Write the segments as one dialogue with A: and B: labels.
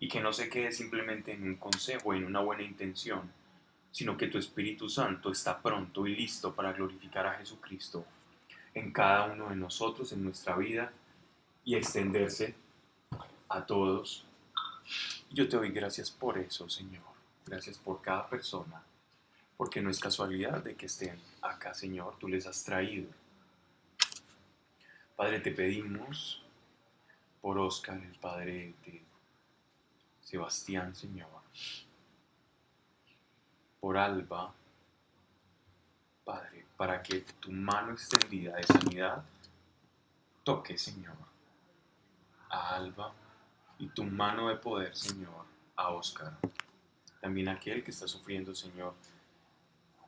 A: y que no se quede simplemente en un consejo, en una buena intención, sino que tu Espíritu Santo está pronto y listo para glorificar a Jesucristo en cada uno de nosotros, en nuestra vida, y extenderse a todos. Yo te doy gracias por eso, Señor. Gracias por cada persona, porque no es casualidad de que estén acá, Señor. Tú les has traído. Padre, te pedimos por Oscar, el padre de Sebastián, Señor. Por Alba, Padre, para que tu mano extendida de sanidad toque, Señor, a Alba, y tu mano de poder, Señor, a Oscar. También aquel que está sufriendo, Señor,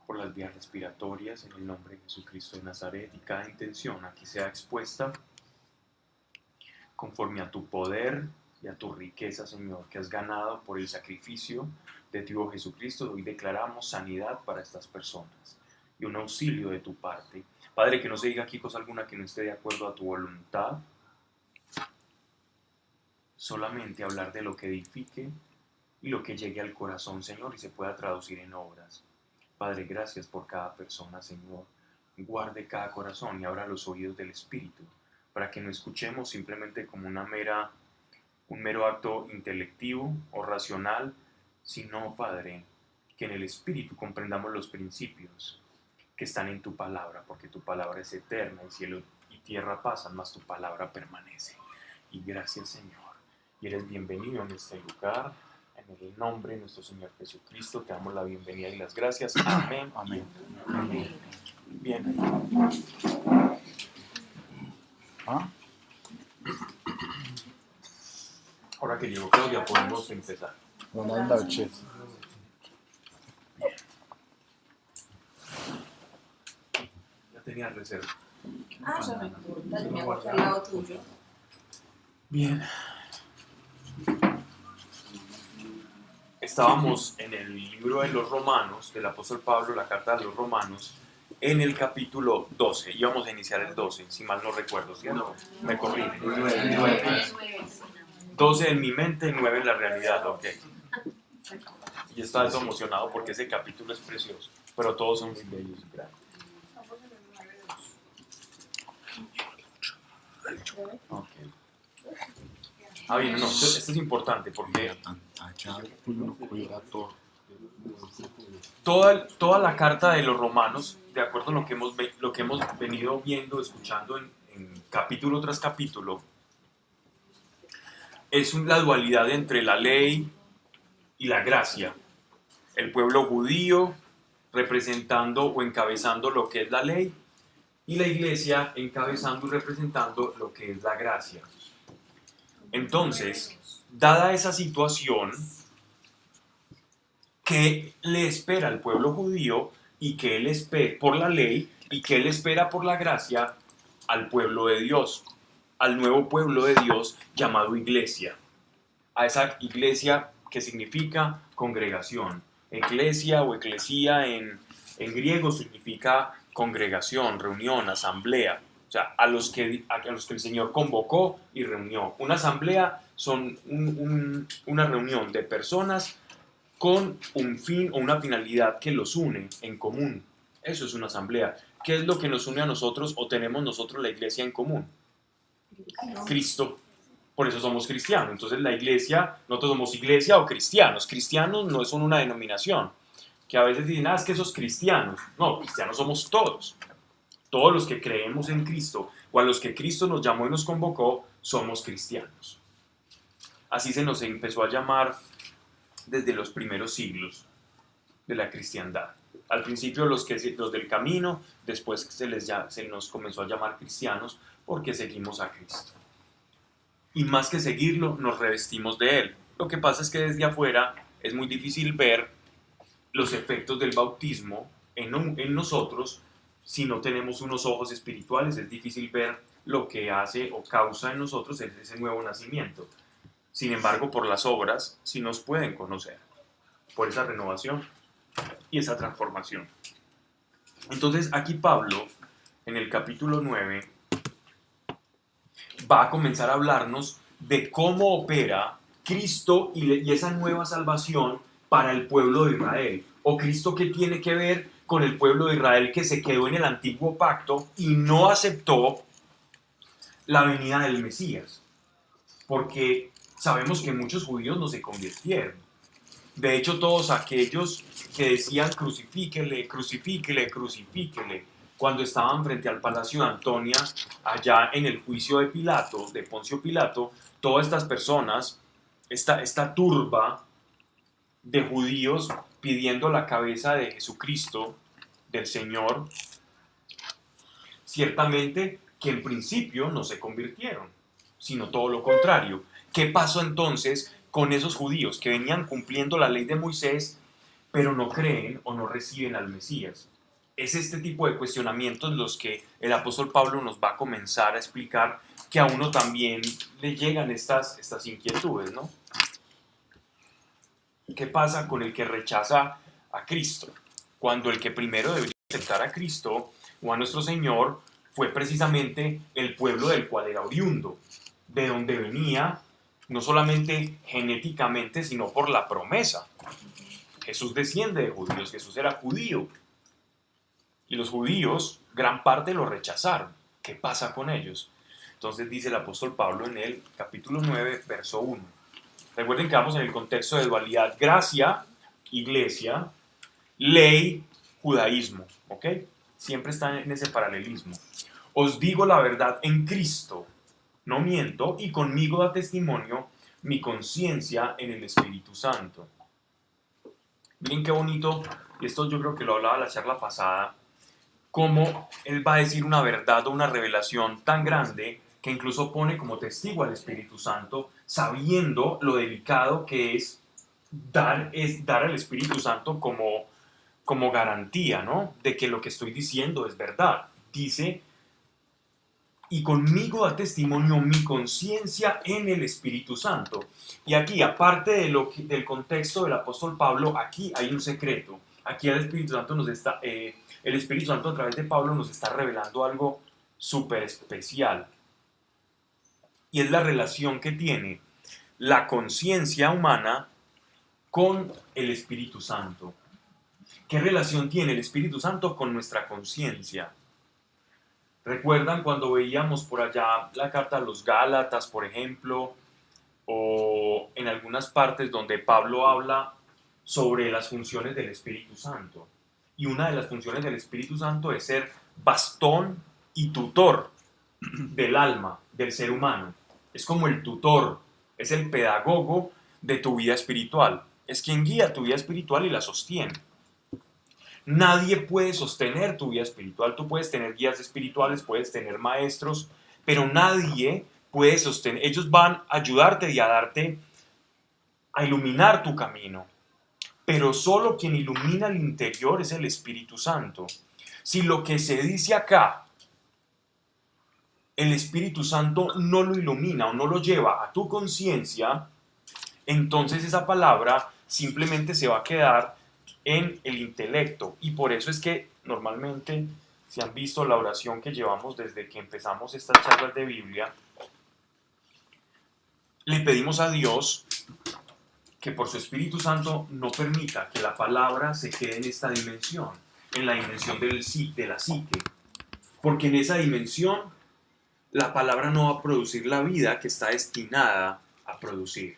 A: por las vías respiratorias, en el nombre de Jesucristo de Nazaret, y cada intención aquí sea expuesta conforme a tu poder y a tu riqueza, Señor, que has ganado por el sacrificio de tu Hijo Jesucristo. Hoy declaramos sanidad para estas personas y un auxilio de tu parte. Padre, que no se diga aquí cosa alguna que no esté de acuerdo a tu voluntad, solamente hablar de lo que edifique y lo que llegue al corazón, Señor, y se pueda traducir en obras. Padre, gracias por cada persona, Señor. Guarde cada corazón y abra los oídos del Espíritu, para que no escuchemos simplemente como un mero acto intelectivo o racional, sino, Padre, que en el Espíritu comprendamos los principios que están en tu palabra, porque tu palabra es eterna, y cielo y tierra pasan, mas tu palabra permanece. Y gracias, Señor. Y eres bienvenido en este lugar. En el nombre de nuestro Señor Jesucristo te damos la bienvenida y las gracias. Amén. Amén. Amén. Bien. ¿Ah? Ahora que llegó Claudia, podemos empezar.
B: Buenas noches.
A: Ya tenía reserva.
C: Eso no importa, yo me acuerdo al lado tuyo.
A: Bien. Estábamos en el libro de los Romanos, del apóstol Pablo, la carta de los Romanos, en el capítulo 12. Íbamos a iniciar el 12, si mal no recuerdo, ¿cierto? Me corrigen. 12 en mi mente, 9 en la realidad, ok. Y estaba todo emocionado porque ese capítulo es precioso, pero todos son muy bellos y grandes. Ok. Ah, bien, no, esto es importante porque toda la carta de los Romanos, de acuerdo a lo que hemos venido viendo, escuchando en capítulo tras capítulo, es la dualidad entre la ley y la gracia. El pueblo judío representando o encabezando lo que es la ley, y la iglesia encabezando y representando lo que es la gracia. Entonces, dada esa situación, ¿qué le espera al pueblo judío y qué le espera por la ley y qué le espera por la gracia al pueblo de Dios, al nuevo pueblo de Dios llamado iglesia? A esa iglesia que significa congregación. Eclesia o eclesía en griego significa congregación, reunión, asamblea. O sea, a los que el Señor convocó y reunió. Una asamblea son una reunión de personas con un fin o una finalidad que los une en común. Eso es una asamblea. ¿Qué es lo que nos une a nosotros o tenemos nosotros la iglesia en común? Cristo. Por eso somos cristianos. Entonces la iglesia, nosotros somos iglesia o cristianos. Cristianos no son una denominación. Que a veces dicen, es que esos cristianos. No, cristianos somos todos. Todos los que creemos en Cristo o a los que Cristo nos llamó y nos convocó, somos cristianos. Así se nos empezó a llamar desde los primeros siglos de la cristiandad. Al principio los del camino, después se nos comenzó a llamar cristianos porque seguimos a Cristo. Y más que seguirlo, nos revestimos de Él. Lo que pasa es que desde afuera es muy difícil ver los efectos del bautismo en nosotros. Si no tenemos unos ojos espirituales, es difícil ver lo que hace o causa en nosotros ese nuevo nacimiento. Sin embargo, por las obras sí nos pueden conocer, por esa renovación y esa transformación. Entonces, aquí Pablo, en el capítulo 9, va a comenzar a hablarnos de cómo opera Cristo y esa nueva salvación para el pueblo de Israel. ¿O Cristo qué tiene que ver con el pueblo de Israel que se quedó en el antiguo pacto y no aceptó la venida del Mesías? Porque sabemos que muchos judíos no se convirtieron. De hecho, todos aquellos que decían crucifíquele, crucifíquele, crucifíquele, cuando estaban frente al palacio de Antonia, allá en el juicio de Pilato, de Poncio Pilato, todas estas personas, esta turba de judíos pidiendo la cabeza de Jesucristo, del Señor, ciertamente que en principio no se convirtieron, sino todo lo contrario. ¿Qué pasó entonces con esos judíos que venían cumpliendo la ley de Moisés, pero no creen o no reciben al Mesías? Es este tipo de cuestionamientos los que el apóstol Pablo nos va a comenzar a explicar, que a uno también le llegan estas inquietudes, ¿no? ¿Qué pasa con el que rechaza a Cristo? Cuando el que primero debería aceptar a Cristo o a nuestro Señor fue precisamente el pueblo del cual era oriundo, de donde venía, no solamente genéticamente, sino por la promesa. Jesús desciende de judíos, Jesús era judío. Y los judíos, gran parte lo rechazaron. ¿Qué pasa con ellos? Entonces dice el apóstol Pablo en el capítulo 9, verso 1. Recuerden que vamos en el contexto de dualidad: gracia, iglesia; ley, judaísmo. ¿Ok? Siempre está en ese paralelismo. Os digo la verdad en Cristo, no miento, y conmigo da testimonio mi conciencia en el Espíritu Santo. Miren qué bonito, y esto yo creo que lo hablaba la charla pasada, cómo él va a decir una verdad o una revelación tan grande que incluso pone como testigo al Espíritu Santo, sabiendo lo delicado que es dar al Espíritu Santo como garantía, ¿no?, de que lo que estoy diciendo es verdad. Dice: y conmigo da testimonio mi conciencia en el Espíritu Santo. Y aquí, aparte del contexto del apóstol Pablo, aquí hay un secreto. Aquí el Espíritu Santo el Espíritu Santo a través de Pablo nos está revelando algo súper especial. Y es la relación que tiene la conciencia humana con el Espíritu Santo. ¿Qué relación tiene el Espíritu Santo con nuestra conciencia? ¿Recuerdan cuando veíamos por allá la carta a los Gálatas, por ejemplo, o en algunas partes donde Pablo habla sobre las funciones del Espíritu Santo? Y una de las funciones del Espíritu Santo es ser bastón y tutor del alma, del ser humano. Es como el tutor, es el pedagogo de tu vida espiritual. Es quien guía tu vida espiritual y la sostiene. Nadie puede sostener tu vida espiritual. Tú puedes tener guías espirituales, puedes tener maestros, pero nadie puede sostener. Ellos van a ayudarte y a darte, a iluminar tu camino. Pero solo quien ilumina el interior es el Espíritu Santo. Si lo que se dice acá, el Espíritu Santo no lo ilumina o no lo lleva a tu conciencia, entonces esa palabra simplemente se va a quedar en el intelecto. Y por eso es que normalmente, si han visto la oración que llevamos desde que empezamos estas charlas de Biblia, le pedimos a Dios que por su Espíritu Santo no permita que la palabra se quede en esta dimensión, en la dimensión de la psique, porque en esa dimensión la palabra no va a producir la vida que está destinada a producir.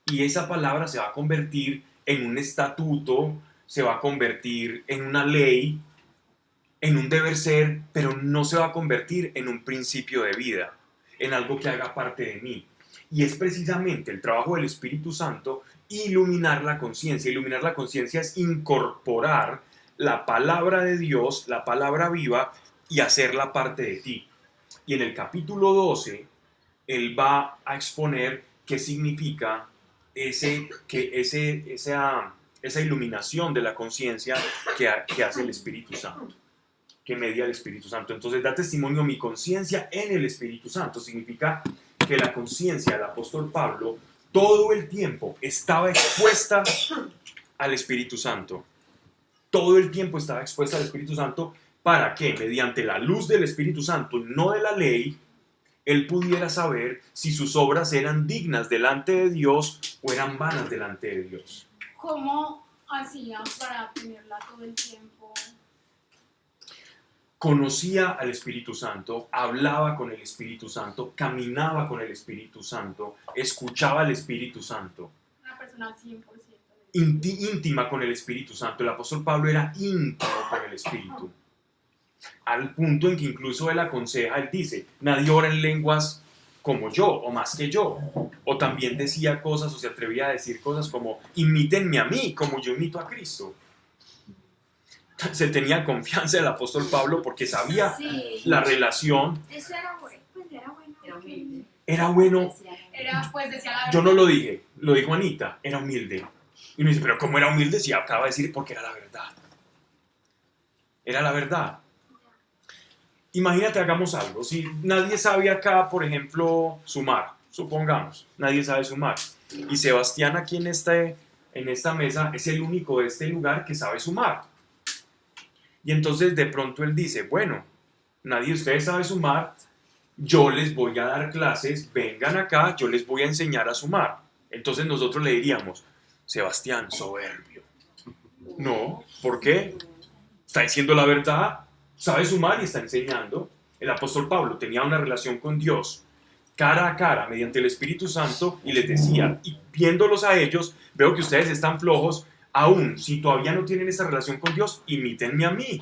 A: Y esa palabra se va a convertir en un estatuto, se va a convertir en una ley, en un deber ser, pero no se va a convertir en un principio de vida, en algo que haga parte de mí. Y es precisamente el trabajo del Espíritu Santo iluminar la conciencia. Iluminar la conciencia es incorporar la palabra de Dios, la palabra viva, y hacerla parte de ti. Y en el capítulo 12, él va a exponer qué significa esa iluminación de la conciencia que hace el Espíritu Santo, que media el Espíritu Santo. Entonces, da testimonio mi conciencia en el Espíritu Santo. Significa que la conciencia del apóstol Pablo todo el tiempo estaba expuesta al Espíritu Santo. Todo el tiempo estaba expuesta al Espíritu Santo. ¿Para qué? Mediante la luz del Espíritu Santo, no de la ley, él pudiera saber si sus obras eran dignas delante de Dios o eran vanas delante de Dios.
B: ¿Cómo hacía para tenerla todo el tiempo?
A: Conocía al Espíritu Santo, hablaba con el Espíritu Santo, caminaba con el Espíritu Santo, escuchaba al Espíritu Santo.
B: Una persona 100%.
A: Íntima con el Espíritu Santo. El apóstol Pablo era íntimo con el Espíritu. Al punto en que incluso él aconseja, él dice, nadie ora en lenguas como yo o más que yo. O también decía cosas o se atrevía a decir cosas como, imítenme a mí como yo imito a Cristo. Se tenía confianza el apóstol Pablo porque sabía la relación.
C: Eso era bueno, pues era bueno. Era humilde.
A: Era bueno.
B: Era, pues decía la verdad.
A: Yo no lo dije, lo dijo Anita, era humilde. Y me dice, pero ¿cómo era humilde? Si acaba de decir porque era la verdad. Era la verdad. Imagínate, hagamos algo. Si nadie sabe acá, por ejemplo, sumar, supongamos, nadie sabe sumar. Y Sebastián aquí en esta mesa es el único de este lugar que sabe sumar. Y entonces de pronto él dice, bueno, nadie de ustedes sabe sumar, yo les voy a dar clases, vengan acá, yo les voy a enseñar a sumar. Entonces nosotros le diríamos, Sebastián, soberbio. No, ¿por qué? Está diciendo la verdad, sabe sumar y está enseñando. El apóstol Pablo tenía una relación con Dios, cara a cara, mediante el Espíritu Santo, y les decía, y viéndolos a ellos, veo que ustedes están flojos, aún si todavía no tienen esa relación con Dios, imítenme a mí,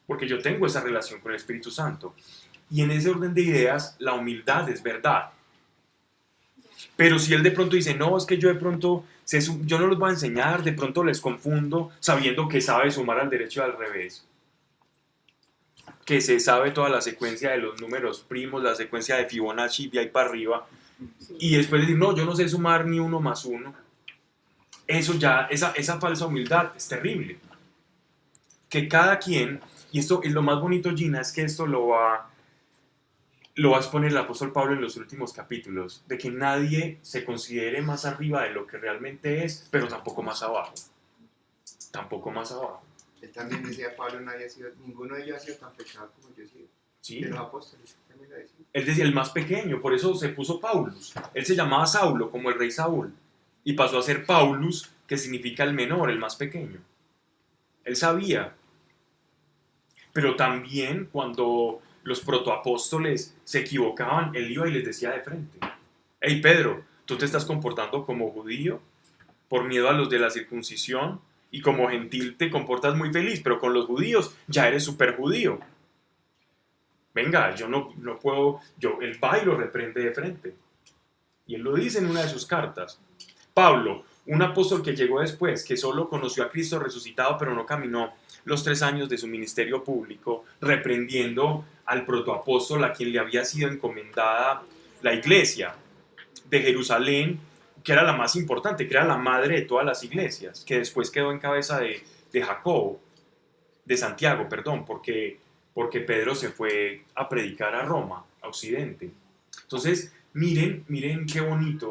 A: porque yo tengo esa relación con el Espíritu Santo. Y en ese orden de ideas, la humildad es verdad. Pero si él de pronto dice, no, es que yo de pronto, yo no los voy a enseñar, de pronto les confundo, sabiendo que sabe sumar al derecho y al revés. Que se sabe toda la secuencia de los números primos, la secuencia de Fibonacci, de ahí para arriba. Y después decir, no, yo no sé sumar ni 1 más 1. Eso ya, esa falsa humildad es terrible. Que cada quien, y esto es lo más bonito, Gina, es que esto lo va a exponer el apóstol Pablo en los últimos capítulos, de que nadie se considere más arriba de lo que realmente es, pero tampoco más abajo. Tampoco más abajo.
D: Él también decía, Pablo, ninguno de ellos ha sido tan pecado como yo he sido.
A: ¿Sí?
D: De los apóstoles también lo decía.
A: Él decía el más pequeño, por eso se puso Paulus. Él se llamaba Saulo, como el rey Saúl, y pasó a ser Paulus, que significa el menor, el más pequeño. Él sabía. Pero también cuando los protoapóstoles se equivocaban, él iba y les decía de frente, hey Pedro, tú te estás comportando como judío por miedo a los de la circuncisión y como gentil te comportas muy feliz, pero con los judíos ya eres súper judío. Venga, yo no puedo, él va y lo reprende de frente. Y él lo dice en una de sus cartas. Pablo, un apóstol que llegó después, que solo conoció a Cristo resucitado, pero no caminó los 3 años de su ministerio público, reprendiendo al protoapóstol a quien le había sido encomendada la iglesia de Jerusalén, que era la más importante, que era la madre de todas las iglesias, que después quedó en cabeza de Jacobo, de Santiago, perdón, porque Pedro se fue a predicar a Roma, a Occidente. Entonces, miren qué bonito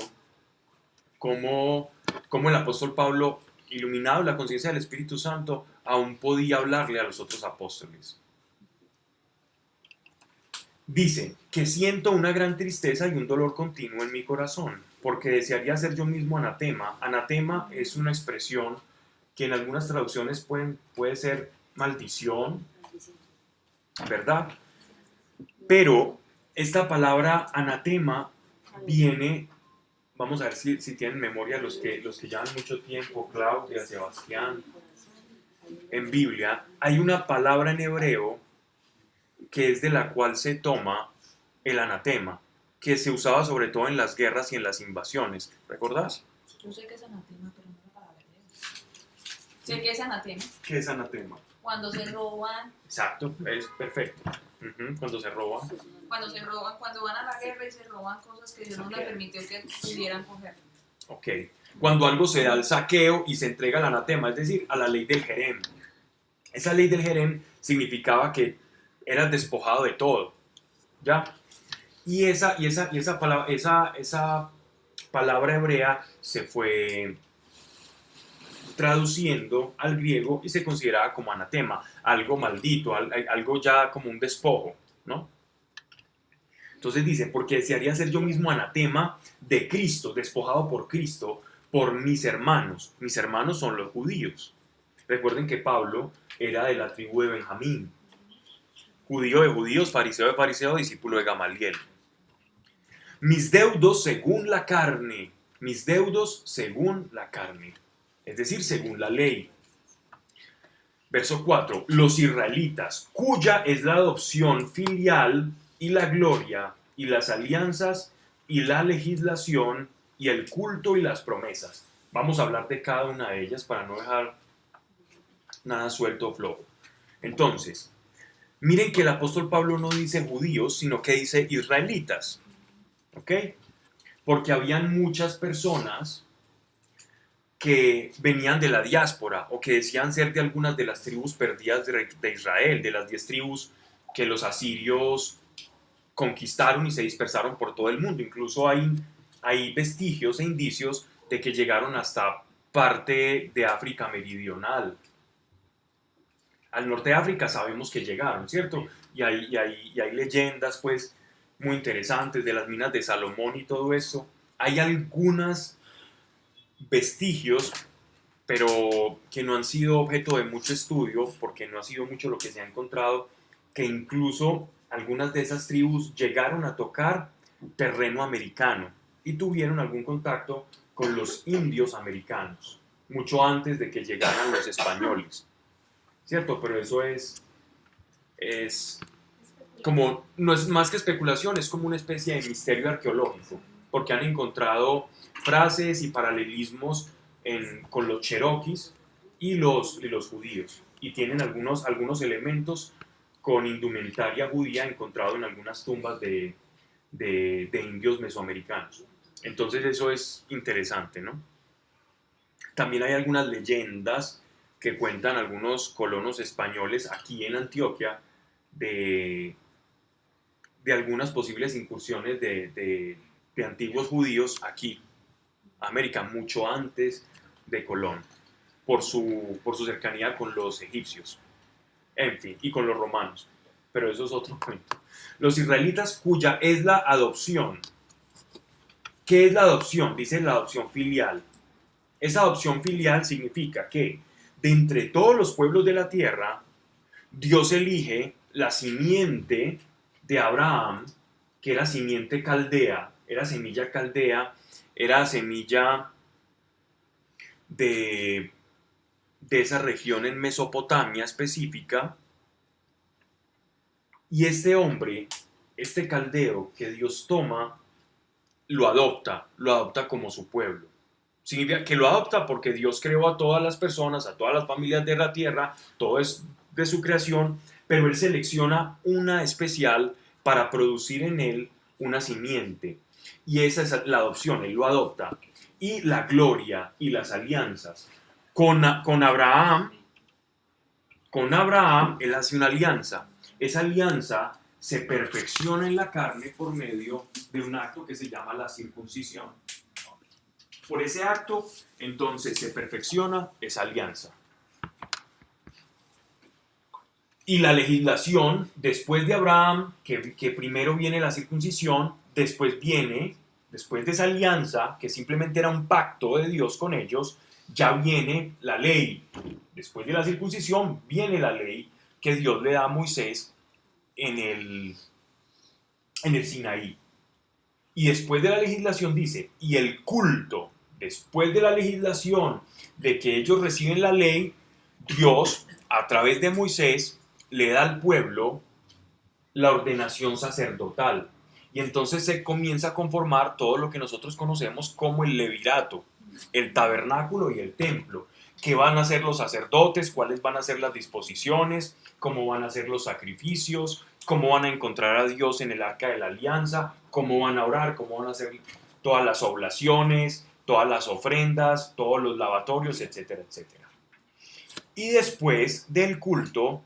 A: cómo el apóstol Pablo, iluminado en la conciencia del Espíritu Santo, aún podía hablarle a los otros apóstoles. Dice que siento una gran tristeza y un dolor continuo en mi corazón, porque desearía ser yo mismo anatema. Anatema es una expresión que en algunas traducciones puede ser maldición, ¿verdad? Pero esta palabra anatema viene, vamos a ver si tienen memoria los que llevan mucho tiempo, Claudia, Sebastián, en Biblia, hay una palabra en hebreo que es de la cual se toma el anatema, que se usaba sobre todo en las guerras y en las invasiones. ¿Recordás?
C: Yo sé que es anatema, pero no la palabra hebreo. Sé que es anatema.
A: ¿Qué es anatema?
C: Cuando se roban.
A: Exacto, es perfecto. Cuando se roban.
C: Cuando van a la guerra y se roban cosas que Dios no le permitió que pudieran coger.
A: Ok. Cuando algo se da al saqueo y se entrega al anatema, es decir, a la ley del Jerem. Esa ley del Jerem significaba que eras despojado de todo. ¿Ya? Y esa palabra hebrea se fue traduciendo al griego y se consideraba como anatema, algo maldito, algo ya como un despojo, ¿no? Entonces dice, porque desearía ser yo mismo anatema de Cristo, despojado por Cristo, por mis hermanos. Mis hermanos son los judíos. Recuerden que Pablo era de la tribu de Benjamín, judío de judíos, fariseo de fariseos, discípulo de Gamaliel. Mis deudos según la carne, mis deudos según la carne, es decir, según la ley. Verso 4, los israelitas, cuya es la adopción filial y la gloria y las alianzas y la legislación y el culto y las promesas. Vamos a hablar de cada una de ellas para no dejar nada suelto o flojo. Entonces, miren que el apóstol Pablo no dice judíos, sino que dice israelitas. ¿Ok? Porque habían muchas personas que venían de la diáspora o que decían ser de algunas de las tribus perdidas de Israel, de las 10 tribus que los asirios conquistaron y se dispersaron por todo el mundo. Incluso hay vestigios e indicios de que llegaron hasta parte de África meridional. Al norte de África sabemos que llegaron, ¿cierto? Y hay leyendas, pues, muy interesantes de las minas de Salomón y todo eso. Hay algunos vestigios, pero que no han sido objeto de mucho estudio, porque no ha sido mucho lo que se ha encontrado, que incluso algunas de esas tribus llegaron a tocar terreno americano y tuvieron algún contacto con los indios americanos, mucho antes de que llegaran los españoles. ¿Cierto? Pero eso es como, no es más que especulación, es como una especie de misterio arqueológico, porque han encontrado frases y paralelismos con los cherokees y los judíos, y tienen algunos elementos con indumentaria judía encontrado en algunas tumbas de indios mesoamericanos. Entonces eso es interesante, ¿no? También hay algunas leyendas que cuentan algunos colonos españoles aquí en Antioquia de algunas posibles incursiones de antiguos judíos aquí, América, mucho antes de Colón, por su cercanía con los egipcios, en fin, y con los romanos, pero eso es otro cuento. Los israelitas, cuya es la adopción. ¿Qué es la adopción? Dice la adopción filial. Esa adopción filial significa que de entre todos los pueblos de la tierra, Dios elige la simiente de Abraham, que era simiente caldea, era semilla de esa región en Mesopotamia específica, y este hombre, este caldeo que Dios toma, lo adopta como su pueblo. Significa que lo adopta porque Dios creó a todas las personas, a todas las familias de la tierra, todo es de su creación, pero Él selecciona una especial para producir en él una simiente. Y esa es la adopción, Él lo adopta. Y la gloria y las alianzas. Con Abraham, Él hace una alianza. Esa alianza se perfecciona en la carne por medio de un acto que se llama la circuncisión. Por ese acto, entonces, se perfecciona esa alianza. Y la legislación, después de Abraham, que primero viene la circuncisión, después de esa alianza, que simplemente era un pacto de Dios con ellos, ya viene la ley. Después de la circuncisión viene la ley que Dios le da a Moisés en el Sinaí. Y después de la legislación dice, y el culto, después de la legislación, de que ellos reciben la ley, Dios, a través de Moisés, le da al pueblo la ordenación sacerdotal. Y entonces se comienza a conformar todo lo que nosotros conocemos como el levirato, el tabernáculo y el templo. ¿Qué van a hacer los sacerdotes? ¿Cuáles van a ser las disposiciones? ¿Cómo van a ser los sacrificios? ¿Cómo van a encontrar a Dios en el arca de la alianza? ¿Cómo van a orar? ¿Cómo van a hacer todas las oblaciones, todas las ofrendas, todos los lavatorios, etcétera, etcétera? Y después del culto,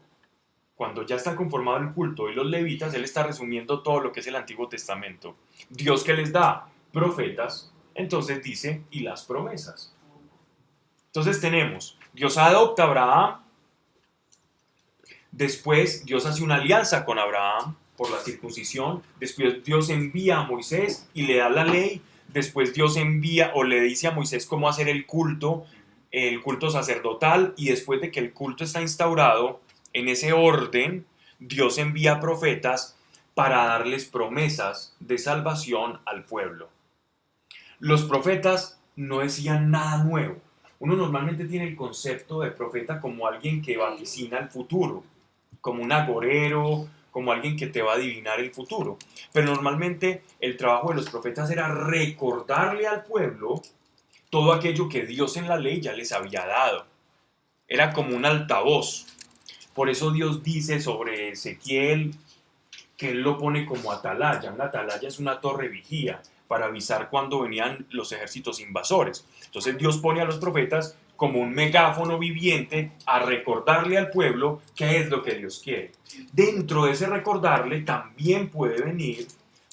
A: cuando ya está conformado el culto y los levitas, él está resumiendo todo lo que es el Antiguo Testamento. Dios que les da profetas, entonces dice, y las promesas. Entonces tenemos, Dios adopta a Abraham, después Dios hace una alianza con Abraham, por la circuncisión, después Dios envía a Moisés y le da la ley, después Dios envía o le dice a Moisés cómo hacer el culto sacerdotal, y después de que el culto está instaurado, en ese orden, Dios envía profetas para darles promesas de salvación al pueblo. Los profetas no decían nada nuevo. Uno normalmente tiene el concepto de profeta como alguien que vaticina el futuro, como un agorero, como alguien que te va a adivinar el futuro. Pero normalmente el trabajo de los profetas era recordarle al pueblo todo aquello que Dios en la ley ya les había dado. Era como un altavoz. Por eso Dios dice sobre Ezequiel que él lo pone como atalaya. Una atalaya es una torre vigía para avisar cuando venían los ejércitos invasores. Entonces Dios pone a los profetas como un megáfono viviente a recordarle al pueblo qué es lo que Dios quiere. Dentro de ese recordarle también puede venir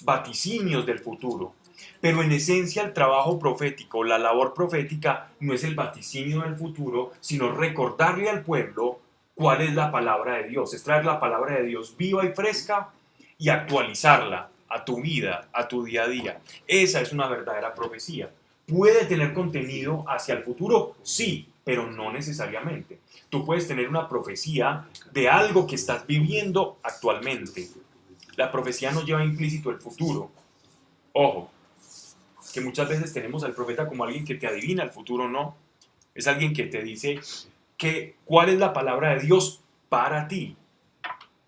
A: vaticinios del futuro. Pero en esencia el trabajo profético, la labor profética no es el vaticinio del futuro, sino recordarle al pueblo cuál es la palabra de Dios. Es traer la palabra de Dios viva y fresca y actualizarla a tu vida, a tu día a día. Esa es una verdadera profecía. ¿Puede tener contenido hacia el futuro? Sí, pero no necesariamente. Tú puedes tener una profecía de algo que estás viviendo actualmente. La profecía no lleva implícito el futuro. Ojo, que muchas veces tenemos al profeta como alguien que te adivina el futuro, no. Es alguien que te dice cuál es la palabra de Dios para ti.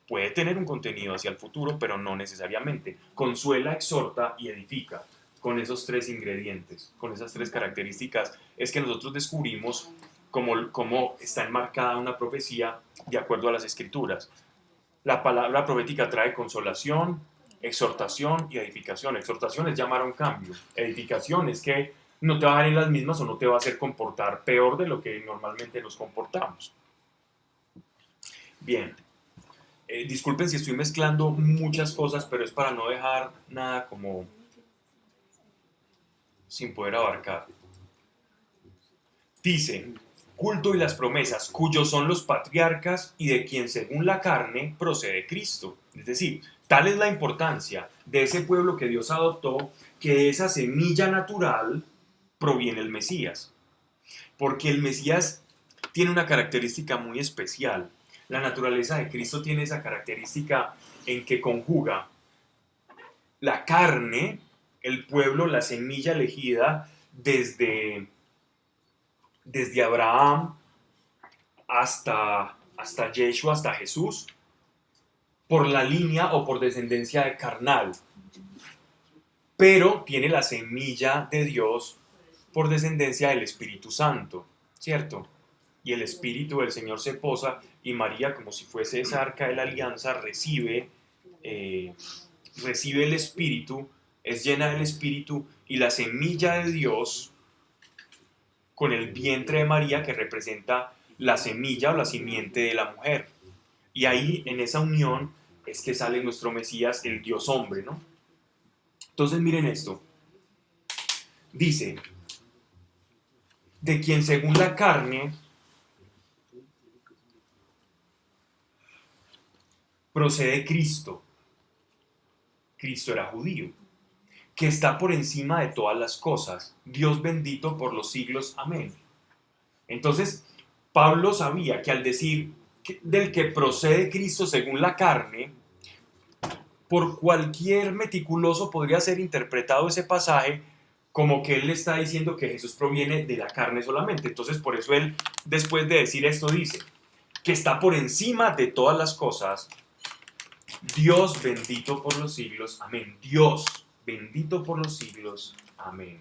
A: Puede tener un contenido hacia el futuro, pero no necesariamente. Consuela, exhorta y edifica. Con esos tres ingredientes, con esas tres características, es que nosotros descubrimos cómo está enmarcada una profecía de acuerdo a las Escrituras. La palabra profética trae consolación, exhortación y edificación. Exhortación es llamar a un cambio. Edificación es que no te va a dar en las mismas o no te va a hacer comportar peor de lo que normalmente nos comportamos. Bien. Disculpen si estoy mezclando muchas cosas, pero es para no dejar nada como sin poder abarcar. Dice, culto y las promesas, cuyos son los patriarcas y de quien según la carne procede Cristo. Es decir, tal es la importancia de ese pueblo que Dios adoptó, que de esa semilla natural proviene el Mesías. Porque el Mesías tiene una característica muy especial. La naturaleza de Cristo tiene esa característica en que conjuga la carne, el pueblo, la semilla elegida desde Abraham hasta Yeshua, hasta Jesús, por la línea o por descendencia de carnal. Pero tiene la semilla de Dios por descendencia del Espíritu Santo, ¿cierto? Y el Espíritu del Señor se posa y María, como si fuese esa arca de la alianza, recibe el Espíritu, es llena del Espíritu, y la semilla de Dios con el vientre de María, que representa la semilla o la simiente de la mujer. Y ahí, en esa unión, es que sale nuestro Mesías, el Dios hombre, ¿no? Entonces miren esto. Dice, de quien según la carne procede Cristo. Cristo era judío, que está por encima de todas las cosas. Dios bendito por los siglos. Amén. Entonces, Pablo sabía que al decir del que procede Cristo según la carne, por cualquier meticuloso podría ser interpretado ese pasaje como que él le está diciendo que Jesús proviene de la carne solamente. Entonces, por eso él, después de decir esto, dice que está por encima de todas las cosas. Dios bendito por los siglos. Amén. Dios bendito por los siglos. Amén.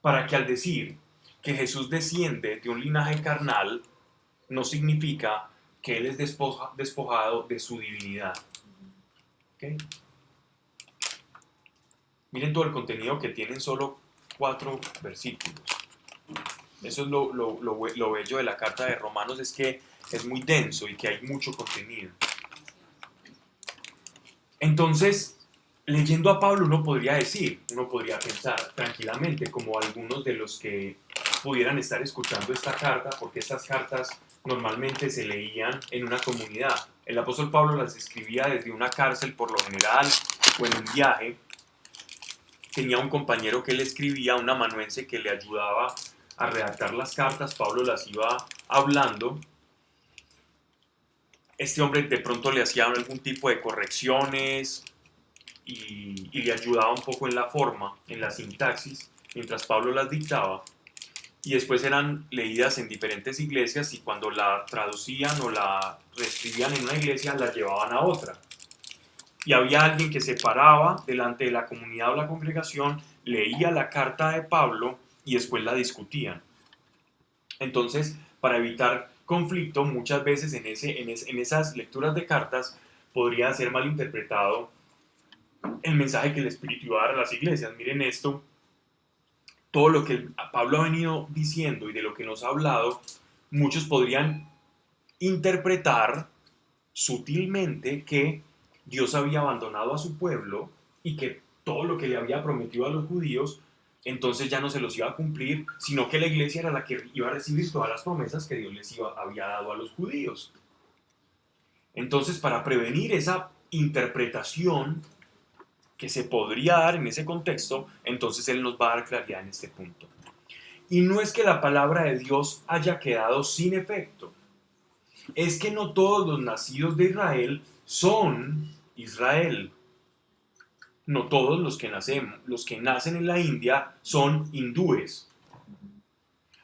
A: Para que al decir que Jesús desciende de un linaje carnal, no significa que Él es despojado de su divinidad. ¿Okay? Miren todo el contenido que tienen solo 4 versículos. Eso es lo bello de la carta de Romanos, es que es muy denso y que hay mucho contenido. Entonces, leyendo a Pablo uno podría pensar tranquilamente, como algunos de los que pudieran estar escuchando esta carta, porque estas cartas normalmente se leían en una comunidad. El apóstol Pablo las escribía desde una cárcel por lo general o en un viaje. Tenía un compañero que le escribía, un amanuense que le ayudaba a redactar las cartas. Pablo las iba hablando. Este hombre de pronto le hacía algún tipo de correcciones y le ayudaba un poco en la forma, en la sintaxis, mientras Pablo las dictaba. Y después eran leídas en diferentes iglesias y cuando la traducían o la reescribían en una iglesia, la llevaban a otra. Y había alguien que se paraba delante de la comunidad o la congregación, leía la carta de Pablo y después la discutían. Entonces, para evitar conflicto, muchas veces en esas lecturas de cartas podría ser malinterpretado el mensaje que el Espíritu iba a dar a las iglesias. Miren esto, todo lo que Pablo ha venido diciendo y de lo que nos ha hablado, muchos podrían interpretar sutilmente que Dios había abandonado a su pueblo y que todo lo que le había prometido a los judíos, entonces ya no se los iba a cumplir, sino que la iglesia era la que iba a recibir todas las promesas que Dios les había dado a los judíos. Entonces, para prevenir esa interpretación que se podría dar en ese contexto, entonces Él nos va a dar claridad en este punto. Y no es que la palabra de Dios haya quedado sin efecto, es que no todos los nacidos de Israel son Israel. No todos los que nacen en la India son hindúes.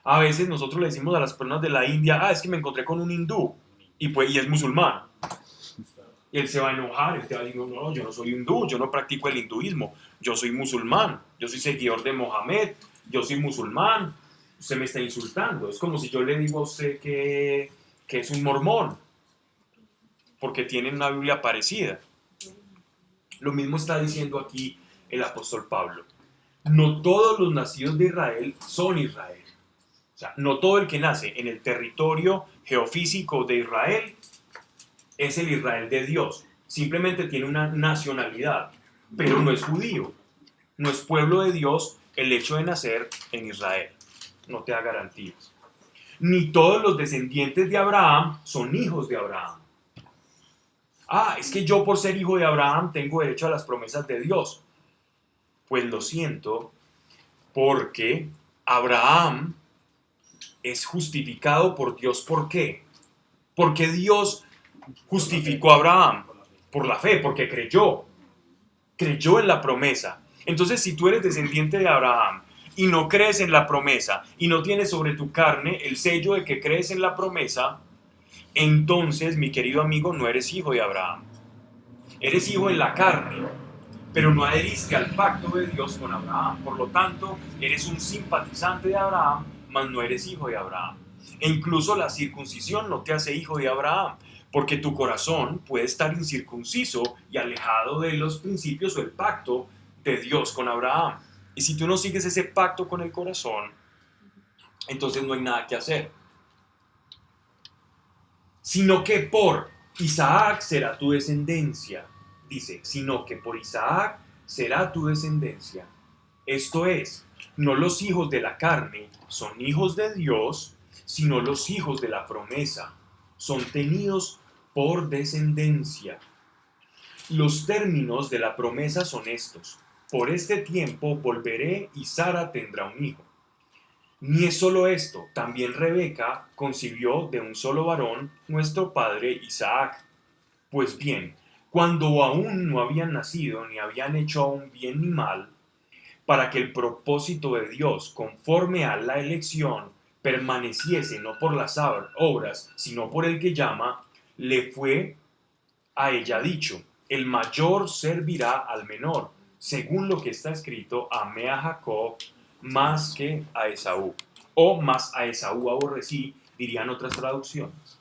A: A veces nosotros le decimos a las personas de la India, es que me encontré con un hindú y es musulmán. Y él se va a enojar, él te va a decir, no, yo no soy hindú, yo no practico el hinduismo, yo soy musulmán, yo soy seguidor de Mohammed, yo soy musulmán, usted me está insultando. Es como si yo le digo a usted que es un mormón, porque tienen una Biblia parecida. Lo mismo está diciendo aquí el apóstol Pablo. No todos los nacidos de Israel son Israel. O sea, no todo el que nace en el territorio geofísico de Israel es el Israel de Dios. Simplemente tiene una nacionalidad, pero no es judío. No es pueblo de Dios el hecho de nacer en Israel. No te da garantías. Ni todos los descendientes de Abraham son hijos de Abraham. Es que yo por ser hijo de Abraham tengo derecho a las promesas de Dios. Pues lo siento, porque Abraham es justificado por Dios. ¿Por qué? Porque Dios justificó a Abraham por la fe, porque creyó en la promesa. Entonces, si tú eres descendiente de Abraham y no crees en la promesa y no tienes sobre tu carne el sello de que crees en la promesa, entonces, mi querido amigo, no eres hijo de Abraham. Eres hijo en la carne, pero no adheriste al pacto de Dios con Abraham. Por lo tanto, eres un simpatizante de Abraham, mas no eres hijo de Abraham. E incluso la circuncisión no te hace hijo de Abraham, porque tu corazón puede estar incircunciso y alejado de los principios o el pacto de Dios con Abraham. Y si tú no sigues ese pacto con el corazón, entonces no hay nada que hacer. Sino que por Isaac será tu descendencia. Dice, sino que por Isaac será tu descendencia. Esto es, no los hijos de la carne son hijos de Dios, sino los hijos de la promesa son tenidos por descendencia. Los términos de la promesa son estos: por este tiempo volveré y Sara tendrá un hijo. Ni es solo esto, también Rebeca concibió de un solo varón nuestro padre Isaac. Pues bien, cuando aún no habían nacido ni habían hecho aún bien ni mal, para que el propósito de Dios, conforme a la elección, permaneciese no por las obras, sino por el que llama, le fue a ella dicho: el mayor servirá al menor, según lo que está escrito, amé a Jacob más que a Esaú. O más a Esaú aborrecí, dirían otras traducciones,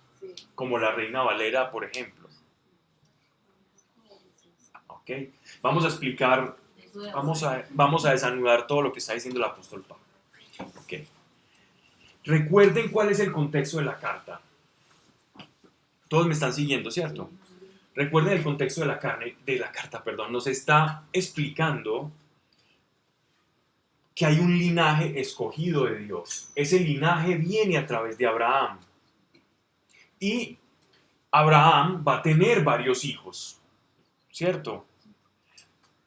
A: como la Reina Valera, por ejemplo. ¿Ok? Vamos a explicar, vamos a desanudar todo lo que está diciendo el apóstol Pablo. ¿Ok? Recuerden cuál es el contexto de la carta. Todos me están siguiendo, ¿cierto? Recuerden el contexto de la carta, nos está explicando que hay un linaje escogido de Dios. Ese linaje viene a través de Abraham. Y Abraham va a tener varios hijos, ¿cierto?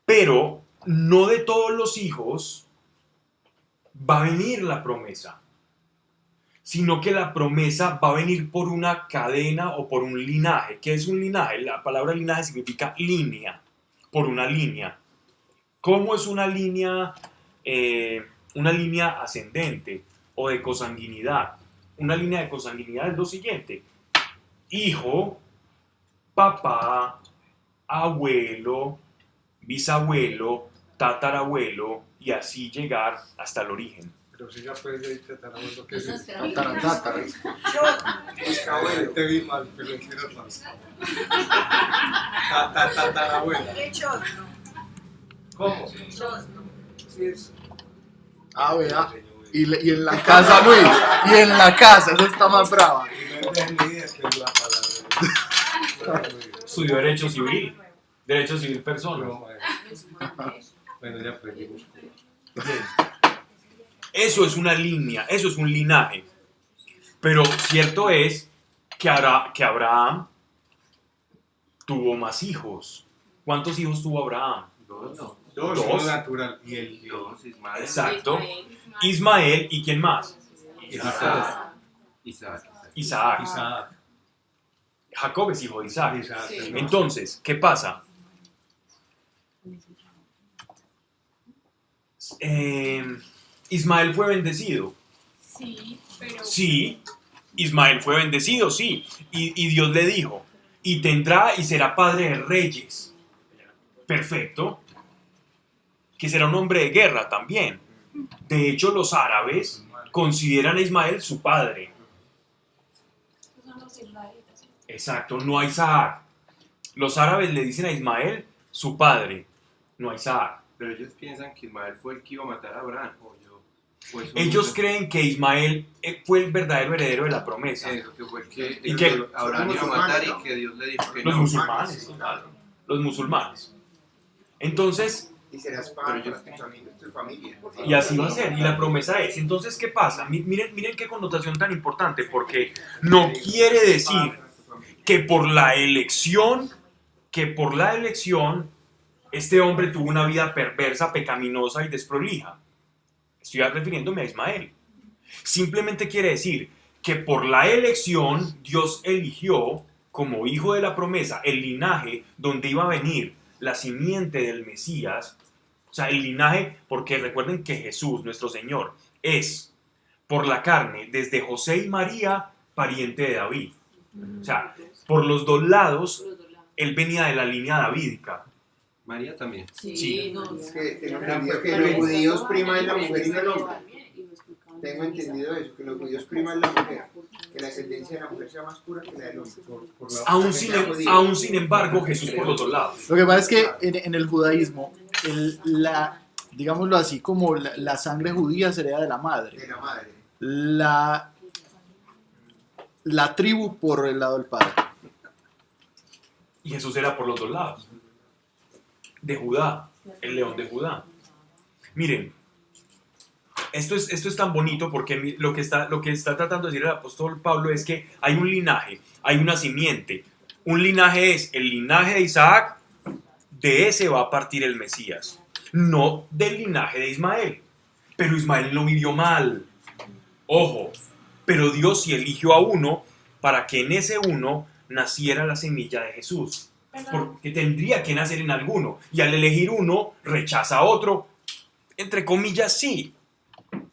A: Pero no de todos los hijos va a venir la promesa, sino que la promesa va a venir por una cadena o por un linaje. ¿Qué es un linaje? La palabra linaje significa línea, por una línea. ¿Cómo es una línea ascendente o de consanguinidad? Una línea de consanguinidad es lo siguiente: hijo, papá, abuelo, bisabuelo, tatarabuelo, y así llegar hasta el origen.
E: Pero si ya puedes decir tatarabuelo, que
C: Eso
E: es
C: espera bien.
F: Tatarantátara.
E: te vi mal, pero quiero tatarabuela. ¿Cómo? Sí es.
F: Ah, vea. Y en la casa, Luis. Y en la casa, eso está más brava.
E: No tengo ni idea qué es la palabra.
A: Estudió Derecho Civil Persona.
E: No, bueno, ya aprendimos.
A: Eso es una línea, eso es un linaje. Pero cierto es que Abraham tuvo más hijos. ¿Cuántos hijos tuvo Abraham?
E: Dos, uno natural. Y el
A: Exacto. Ismael, ¿y quién más? Isaac.
E: Isaac.
A: Jacob es hijo de Isaac.
E: Isaac.
A: Entonces, ¿qué pasa? Ismael fue bendecido.
B: Sí, pero...
A: Sí, Ismael fue bendecido, sí. Y Dios le dijo, y tendrá y será padre de reyes. Perfecto. Que será un hombre de guerra también. De hecho, los árabes consideran a Ismael su padre.
B: Son los israelitas.
A: Exacto, no a Isaac. Los árabes le dicen a Ismael su padre, no a Isaac.
G: Pero ellos piensan que Ismael fue el que iba a matar a Abraham.
A: Ellos creen que Ismael fue el verdadero heredero de la promesa.
G: Eso, que fue el que
A: ¿Y qué?
G: Abraham iba a matar y que Dios le dijo que
A: Los
G: no.
A: musulmanes. Los musulmanes. Entonces,
D: Y serás para tu familia.
A: y así va a ser, y la promesa es. Entonces, ¿qué pasa? Miren qué connotación tan importante, porque no quiere decir que por la elección, este hombre tuvo una vida perversa, pecaminosa y desprolija. Estoy refiriéndome a Ismael. Simplemente quiere decir que por la elección Dios eligió como hijo de la promesa el linaje donde iba a venir la simiente del Mesías. O sea, el linaje, porque recuerden que Jesús, nuestro Señor, es por la carne, desde José y María, pariente de David. O sea, por los dos lados, él venía de la línea davídica.
G: María también.
A: Sí.
D: Es que tengo entendido que los judíos priman la mujer y no el hombre. Tengo entendido eso, que los judíos priman la mujer, que la ascendencia de la mujer sea más pura que la del hombre.
A: Aún sin embargo, Jesús por los dos lados.
F: Lo que pasa es que en el judaísmo, digámoslo así, como la sangre judía sería de la madre.
D: De la madre.
F: La tribu por el lado del padre.
A: Y Jesús era por los dos lados. De Judá, el león de Judá. Miren, esto es tan bonito porque lo que está tratando de decir el apóstol Pablo es que hay un linaje, hay una simiente. Un linaje es el linaje de Isaac, de ese va a partir el Mesías, no del linaje de Ismael. Pero Ismael lo vivió mal. Ojo, pero Dios sí eligió a uno para que en ese uno naciera la semilla de Jesús. Porque tendría que nacer en alguno. Y al elegir uno, rechaza a otro. Entre comillas, sí.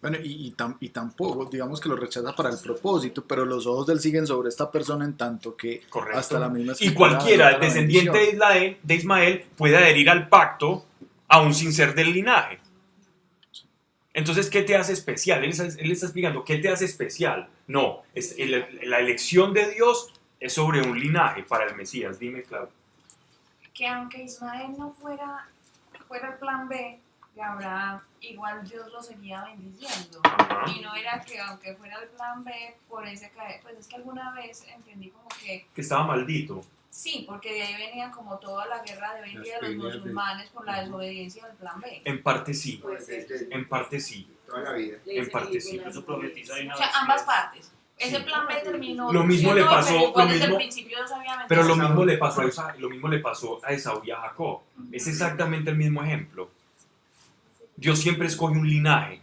F: Bueno, y tampoco, digamos que lo rechaza para el propósito, pero los ojos de él siguen sobre esta persona en tanto que
A: Correcto.
F: hasta la misma
A: Y
F: escritura
A: cualquiera
F: da la
A: descendiente de Ismael puede adherir al pacto, aún sin ser del linaje. Entonces, ¿qué te hace especial? Él está explicando, ¿qué te hace especial? No, la elección de Dios es sobre un linaje para el Mesías. Dime, Claudio.
C: Que aunque Ismael no fuera el plan B de Abraham, igual Dios lo seguía bendiciendo.
A: Ajá.
C: Y no era que aunque fuera el plan B, por ese caer, pues es que alguna vez entendí como que
A: Que estaba maldito.
C: sí, porque de ahí venía como toda la guerra de hoy en día de los musulmanes por la desobediencia del plan B.
A: En parte sí.
C: Pues,
A: En parte sí.
D: Toda la vida.
A: En parte sí.
C: o sea, ambas partes. Ese plan B terminó.
A: Lo mismo le
C: siendo
A: pasó,
C: pero igual
A: lo
C: desde
A: mismo-
C: el principio yo sabía
A: Pero lo
C: mentir.
A: mismo le pasó a Esaú y a Jacob. Es exactamente el mismo ejemplo. Dios siempre escoge un linaje,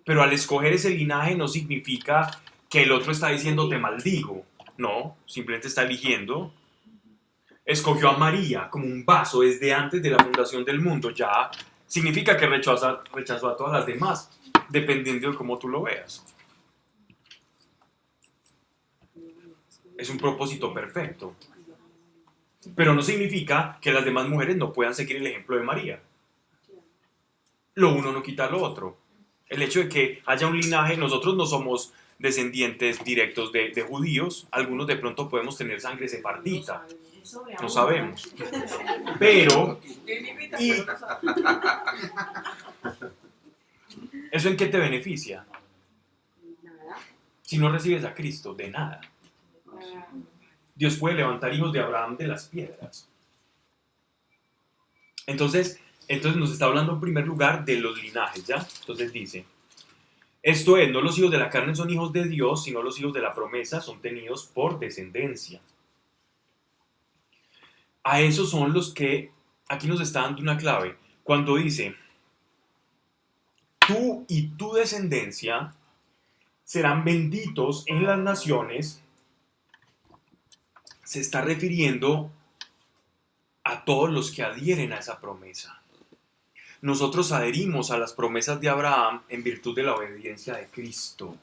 A: pero al escoger ese linaje no significa que el otro está diciendo te maldigo. No, simplemente está eligiendo. Escogió a María como un vaso desde antes de la fundación del mundo. Ya significa que rechazó a todas las demás, dependiendo de cómo tú lo veas. Es un propósito perfecto. Pero no significa que las demás mujeres no puedan seguir el ejemplo de María. Lo uno no quita lo otro. El hecho de que haya un linaje, nosotros no somos descendientes directos de judíos, algunos de pronto podemos tener sangre sefardita, no sabemos. Pero, ¿y eso en qué te beneficia? Si no recibes a Cristo, de nada. Dios puede levantar hijos de Abraham de las piedras. Entonces nos está hablando en primer lugar de los linajes, ¿ya? Entonces dice, esto es, no los hijos de la carne son hijos de Dios, sino los hijos de la promesa son tenidos por descendencia. A esos son los que, aquí nos está dando una clave, cuando dice, tú y tu descendencia serán benditos en las naciones, se está refiriendo a todos los que adhieren a esa promesa. Nosotros adherimos a las promesas de Abraham en virtud de la obediencia de Cristo.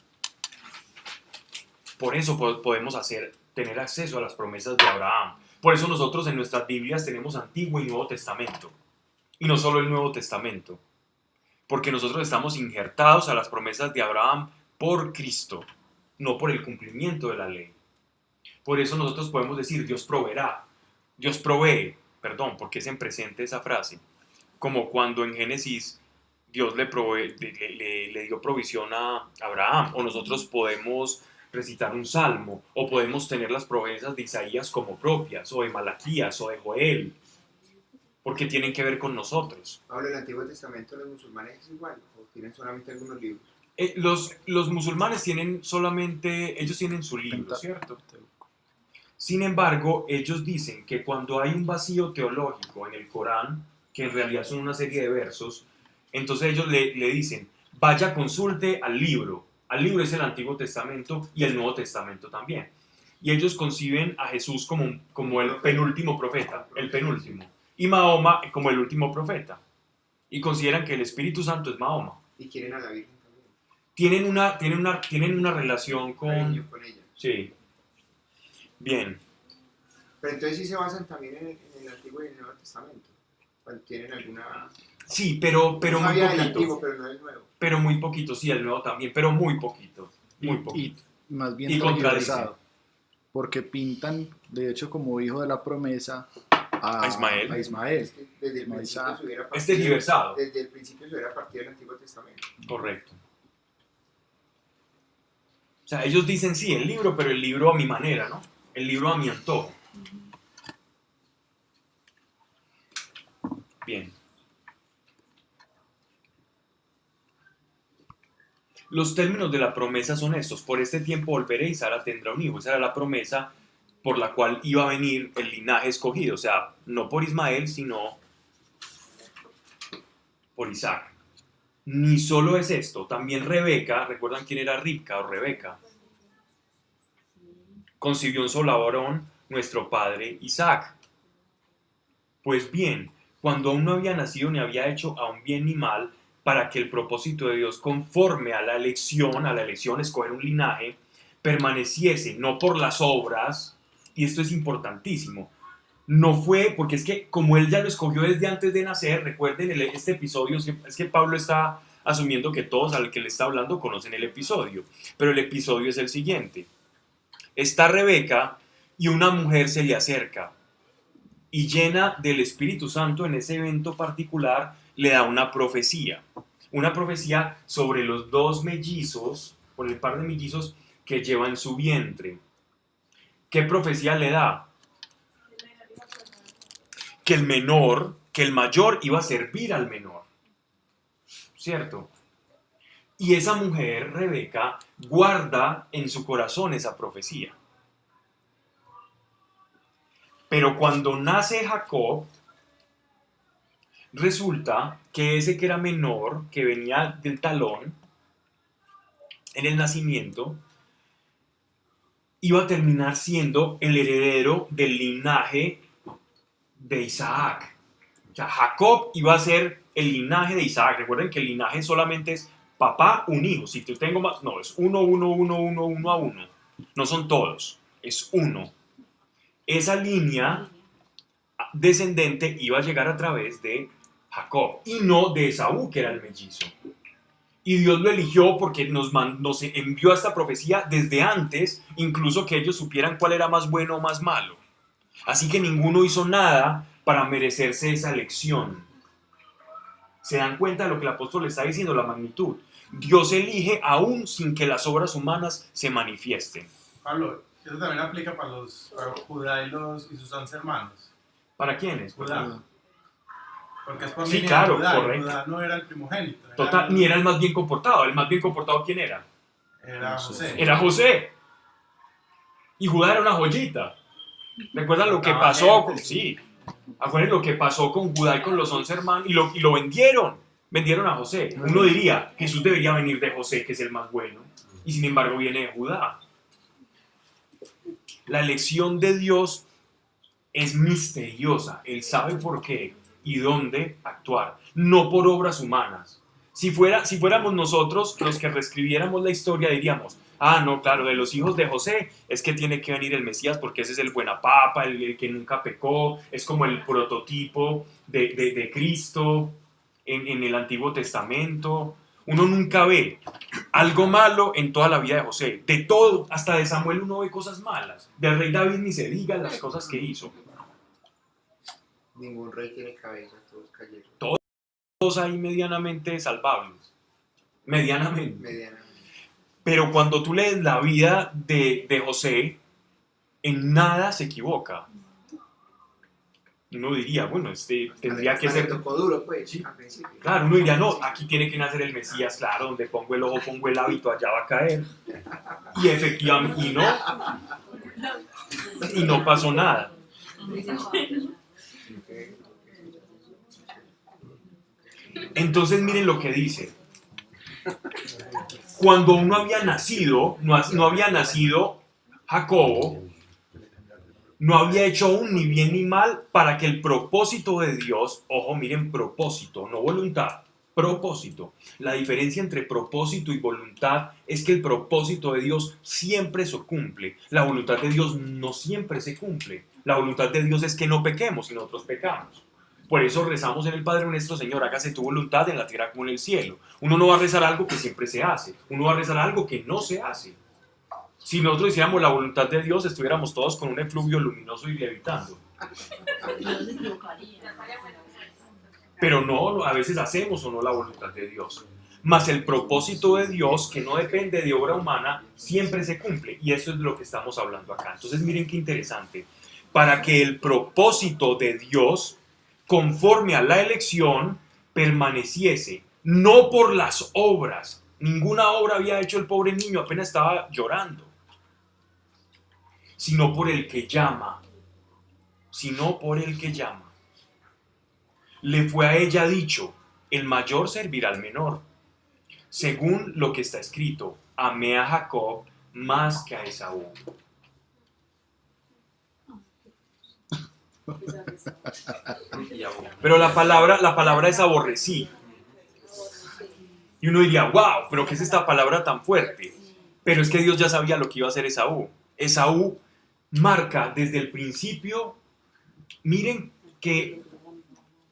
A: Por eso podemos tener acceso a las promesas de Abraham. Por eso nosotros en nuestras Biblias tenemos Antiguo y Nuevo Testamento. Y no solo el Nuevo Testamento. Porque nosotros estamos injertados a las promesas de Abraham por Cristo, no por el cumplimiento de la ley. Por eso nosotros podemos decir, Dios proveerá. Dios provee, perdón, porque es en presente esa frase. Como cuando en Génesis Dios le dio provisión a Abraham. O nosotros podemos recitar un salmo. O podemos tener las promesas de Isaías como propias. O de Malaquías o de Joel. Porque tienen que ver con nosotros.
D: Ahora, ¿el Antiguo Testamento de los musulmanes es igual? ¿O tienen solamente algunos libros?
A: Los musulmanes tienen solamente, ellos tienen su libro, ¿cierto? Sin embargo, ellos dicen que cuando hay un vacío teológico en el Corán, que en realidad son una serie de versos, entonces ellos le dicen, vaya, consulte al libro. Al libro es el Antiguo Testamento y el Nuevo Testamento también. Y ellos conciben a Jesús como el penúltimo profeta, el penúltimo. Y Mahoma como el último profeta. Y consideran que el Espíritu Santo es Mahoma.
D: Y quieren a la Virgen también.
A: Tienen una relación
D: Cariño con ella.
A: Sí. Bien.
D: Pero entonces sí se basan también en el Antiguo y el Nuevo Testamento. Cuando tienen alguna...
A: Sí, pero
D: No
A: muy
D: sabía del
A: poquito.
D: Antiguo, pero no del Nuevo.
A: Pero muy poquito, sí, el Nuevo también, pero muy poquito. Muy poquito.
F: Y más bien
A: Y contradicen.
F: tergiversado, porque pintan, de hecho, como hijo de la promesa a
A: Ismael.
F: a Ismael.
D: Es que desde el principio se hubiera
A: Es
D: partido...
A: tergiversado.
D: Desde el principio se hubiera partido del Antiguo Testamento.
A: Correcto. O sea, ellos dicen sí, el libro, pero el libro a mi manera, ¿no? El libro a mi antojo. Bien. Los términos de la promesa son estos. Por este tiempo volveré y Sara tendrá un hijo. Esa era la promesa por la cual iba a venir el linaje escogido. O sea, no por Ismael, sino por Isaac. Ni solo es esto. También Rebeca, ¿recuerdan quién era Ribca o Rebeca? Concibió un solo varón, nuestro padre Isaac. Pues bien, cuando aún no había nacido ni había hecho aún bien ni mal, para que el propósito de Dios conforme a la elección, escoger un linaje, permaneciese, no por las obras, y esto es importantísimo, no fue, porque es que como él ya lo escogió desde antes de nacer, recuerden este episodio, es que Pablo está asumiendo que todos al que le está hablando conocen el episodio, pero el episodio es el siguiente. Está Rebeca y una mujer se le acerca y llena del Espíritu Santo en ese evento particular le da una profecía sobre los dos mellizos, por el par de mellizos que lleva en su vientre. ¿Qué profecía le da? Que el mayor iba a servir al menor, ¿cierto? Y esa mujer, Rebeca, guarda en su corazón esa profecía. Pero cuando nace Jacob, resulta que ese que era menor, que venía del talón, en el nacimiento, iba a terminar siendo el heredero del linaje de Isaac. O sea, Jacob iba a ser el linaje de Isaac. Recuerden que el linaje solamente es papá, un hijo. Si yo tengo más, no, es uno a uno. No son todos, es uno. Esa línea descendente iba a llegar a través de Jacob y no de Esaú, que era el mellizo. Y Dios lo eligió porque nos envió esta profecía desde antes, incluso que ellos supieran cuál era más bueno o más malo. Así que ninguno hizo nada para merecerse esa elección. ¿Se dan cuenta de lo que el apóstol le está diciendo? La magnitud. Dios elige aún sin que las obras humanas se manifiesten.
E: Pablo, eso también aplica para Judá y sus 11 hermanos.
A: ¿Para quiénes?
E: Judá. Porque es por
A: Sí,
E: línea
A: claro,
E: de Judá,
A: correcto.
E: y Judá no era el primogénito.
A: Total, ni era el más bien comportado. ¿El más bien comportado quién era?
E: Era José.
A: Era José. Y Judá era una joyita. ¿Recuerdan lo que
E: Estaba
A: pasó?
E: gente.
A: Sí. Acuérdense lo que pasó con Judá y con los 11 hermanos. Y lo vendieron. Vendieron a José. Uno diría, Jesús debería venir de José, que es el más bueno. Y sin embargo viene de Judá. La elección de Dios es misteriosa. Él sabe por qué y dónde actuar. No por obras humanas. Si fuéramos nosotros los que reescribiéramos la historia, diríamos, ah, no, claro, de los hijos de José es que tiene que venir el Mesías porque ese es el buena papa, el que nunca pecó, es como el prototipo de Cristo en el Antiguo Testamento. Uno nunca ve algo malo en toda la vida de José. De todo, hasta de Samuel uno ve cosas malas. Del rey David ni se diga las cosas que hizo.
D: Ningún rey tiene cabeza, todos cayeron.
A: Todos ahí medianamente salvables. Medianamente.
D: Medianamente.
A: Pero cuando tú lees la vida de José, en nada se equivoca. Uno diría, bueno, tendría que
D: Le
A: ser...
D: tocó duro, pues, al principio.
A: Claro, uno diría, no, aquí tiene que nacer el Mesías, claro, donde pongo el ojo, pongo el hábito, allá va a caer. Y efectivamente, y no pasó nada. Entonces miren lo que dice. Cuando uno había nacido, no había nacido Jacobo, no había hecho aún ni bien ni mal para que el propósito de Dios, ojo, miren, propósito, no voluntad, propósito. La diferencia entre propósito y voluntad es que el propósito de Dios siempre se cumple. La voluntad de Dios no siempre se cumple. La voluntad de Dios es que no pequemos y nosotros pecamos. Por eso rezamos en el Padre Nuestro, Señor, hágase tu voluntad en la tierra como en el cielo. Uno no va a rezar algo que siempre se hace. Uno va a rezar algo que no se hace. Si nosotros hiciéramos la voluntad de Dios, estuviéramos todos con un efluvio luminoso y levitando. Pero no, a veces hacemos o no la voluntad de Dios. Mas el propósito de Dios, que no depende de obra humana, siempre se cumple. Y eso es de lo que estamos hablando acá. Entonces miren qué interesante. Para que el propósito de Dios, conforme a la elección, permaneciese. No por las obras. Ninguna obra había hecho el pobre niño, apenas estaba llorando. Sino por el que llama. Sino por el que llama. Le fue a ella dicho, el mayor servirá al menor. Según lo que está escrito, amé a Jacob más que a Esaú. Pero la palabra es aborrecí. Y uno diría, wow, pero ¿qué es esta palabra tan fuerte? Pero es que Dios ya sabía lo que iba a hacer Esaú. Esaú marca desde el principio, miren que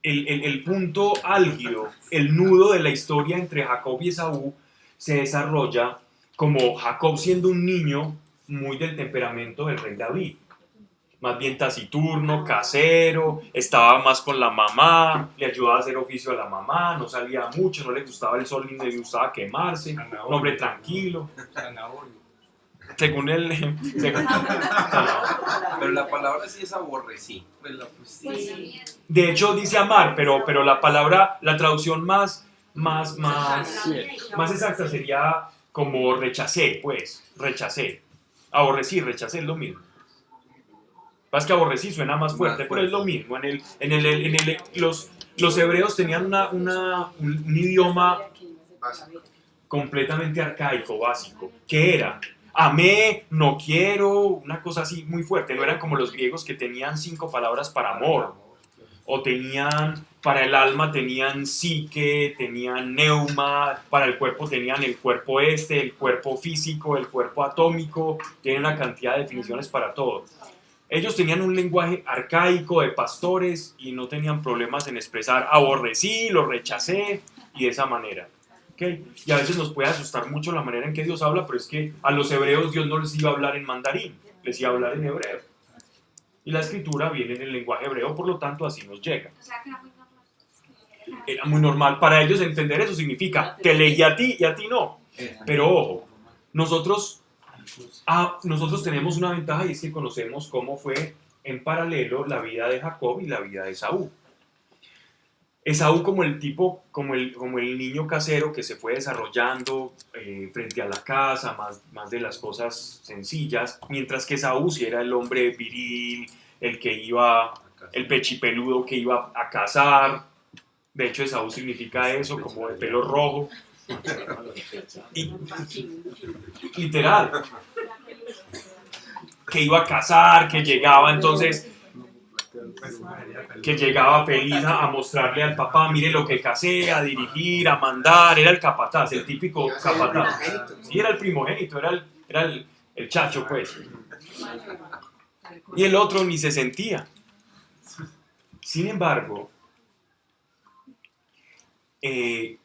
A: el punto álgido, el nudo de la historia entre Jacob y Esaú se desarrolla como Jacob siendo un niño muy del temperamento del rey David. Más bien taciturno, casero, estaba más con la mamá, le ayudaba a hacer oficio a la mamá, no salía mucho, no le gustaba el sol ni le gustaba quemarse, un hombre tranquilo. Según él.
G: Pero la palabra sí es aborrecí. Pues sí.
A: De hecho dice amar, pero la palabra, la traducción más más exacta sería como rechacé, pues, rechacé. Aborrecí, rechacé es lo mismo. Pasa que aborrecí suena más fuerte, pero es lo mismo. Los hebreos tenían un idioma completamente arcaico, básico. ¿Qué era? Amé, no quiero, una cosa así muy fuerte. No eran como los griegos que tenían 5 palabras para amor. O tenían, para el alma tenían psique, tenían neuma, para el cuerpo tenían el cuerpo el cuerpo físico, el cuerpo atómico. Tienen una cantidad de definiciones para todo. Ellos tenían un lenguaje arcaico de pastores y no tenían problemas en expresar aborrecí, lo rechacé y de esa manera. ¿Okay? Y a veces nos puede asustar mucho la manera en que Dios habla, pero es que a los hebreos Dios no les iba a hablar en mandarín, les iba a hablar en hebreo. Y la escritura viene en el lenguaje hebreo, por lo tanto así nos llega.
C: O sea que era muy normal.
A: Era muy normal. Para ellos entender eso significa te leí a ti y a ti no. Pero ojo, nosotros tenemos una ventaja y es que conocemos cómo fue en paralelo la vida de Jacob y la vida de Esaú. Esaú como el niño casero que se fue desarrollando frente a la casa, más de las cosas sencillas, mientras que Esaú sí era el hombre viril, el pechipeludo que iba a cazar. De hecho, Esaú significa eso, como de pelo rojo. Literal. Que iba a cazar, que llegaba entonces... que llegaba feliz a mostrarle al papá, mire lo que casé, a dirigir, a mandar, era el capataz, el típico capataz. Sí, era el primogénito, era el chacho, pues. Y el otro ni se sentía. Sin embargo,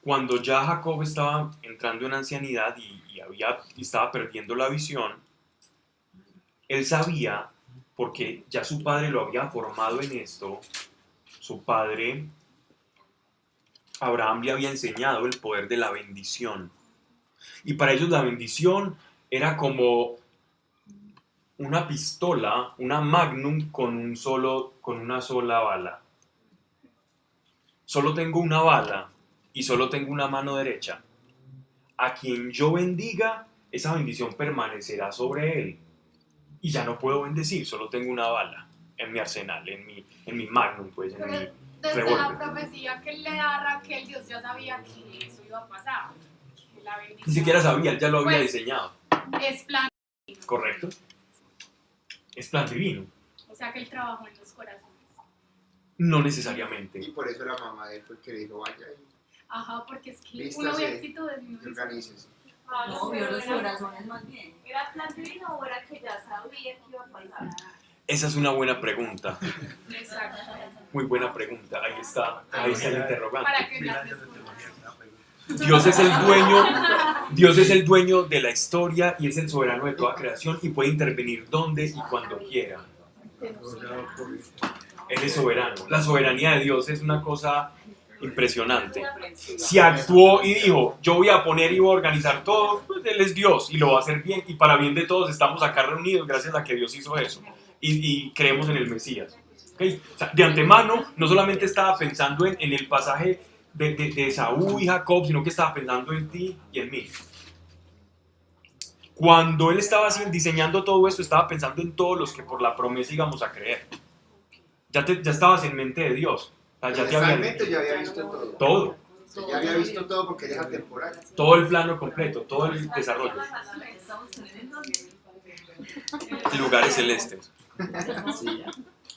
A: cuando ya Jacob estaba entrando en ancianidad y estaba perdiendo la visión, él sabía, porque ya su padre lo había formado en esto, su padre Abraham le había enseñado el poder de la bendición. Y para ellos la bendición era como una pistola, una Magnum con una sola bala. Solo tengo una bala y solo tengo una mano derecha. A quien yo bendiga, esa bendición permanecerá sobre él. Y ya no puedo bendecir, solo tengo una bala en mi arsenal, en mi Magnum, pues, en mi
B: Desde
A: revólver.
B: la profecía que él le da a Raquel, Dios ya sabía que eso iba a pasar. Que la bendición
A: Ni siquiera sabía, él ya lo había
B: Pues,
A: diseñado.
B: es plan,
A: ¿Correcto? Es plan divino.
B: o sea que él trabajó en los corazones.
A: No
D: Y
A: necesariamente.
D: por eso la mamá de él fue el que le dijo, vaya y
B: Ajá, porque es que
D: Vístase
B: uno ve actitudes y uno dice,
D: organícese.
H: No, vio los corazones más bien.
I: ¿Era plan divino o era que ya sabía que iba a pasar?
A: Esa es una buena pregunta.
B: exacto,
A: Muy buena pregunta. Ahí está el interrogante.
B: para que las
E: Gracias de
B: descubra.
E: teoría.
A: Dios es el dueño de la historia y es el soberano de toda creación y puede intervenir donde y cuando quiera. Él es soberano. La soberanía de Dios es una cosa impresionante. Si actuó y dijo, yo voy a poner y voy a organizar todo, pues Él es Dios y lo va a hacer bien. Y para bien de todos estamos acá reunidos gracias a que Dios hizo eso. Y creemos en el Mesías. ¿Okay? O sea, de antemano, no solamente estaba pensando en el pasaje de Esaú y Jacob, sino que estaba pensando en ti y en mí. Cuando Él estaba diseñando todo esto, estaba pensando en todos los que por la promesa íbamos a creer. Ya estabas en mente de Dios. O sea, ya te
D: Realmente yo había visto todo.
A: todo,
D: Ya había visto todo porque él es atemporal.
A: todo el plano completo, todo el desarrollo. Lugares celestes.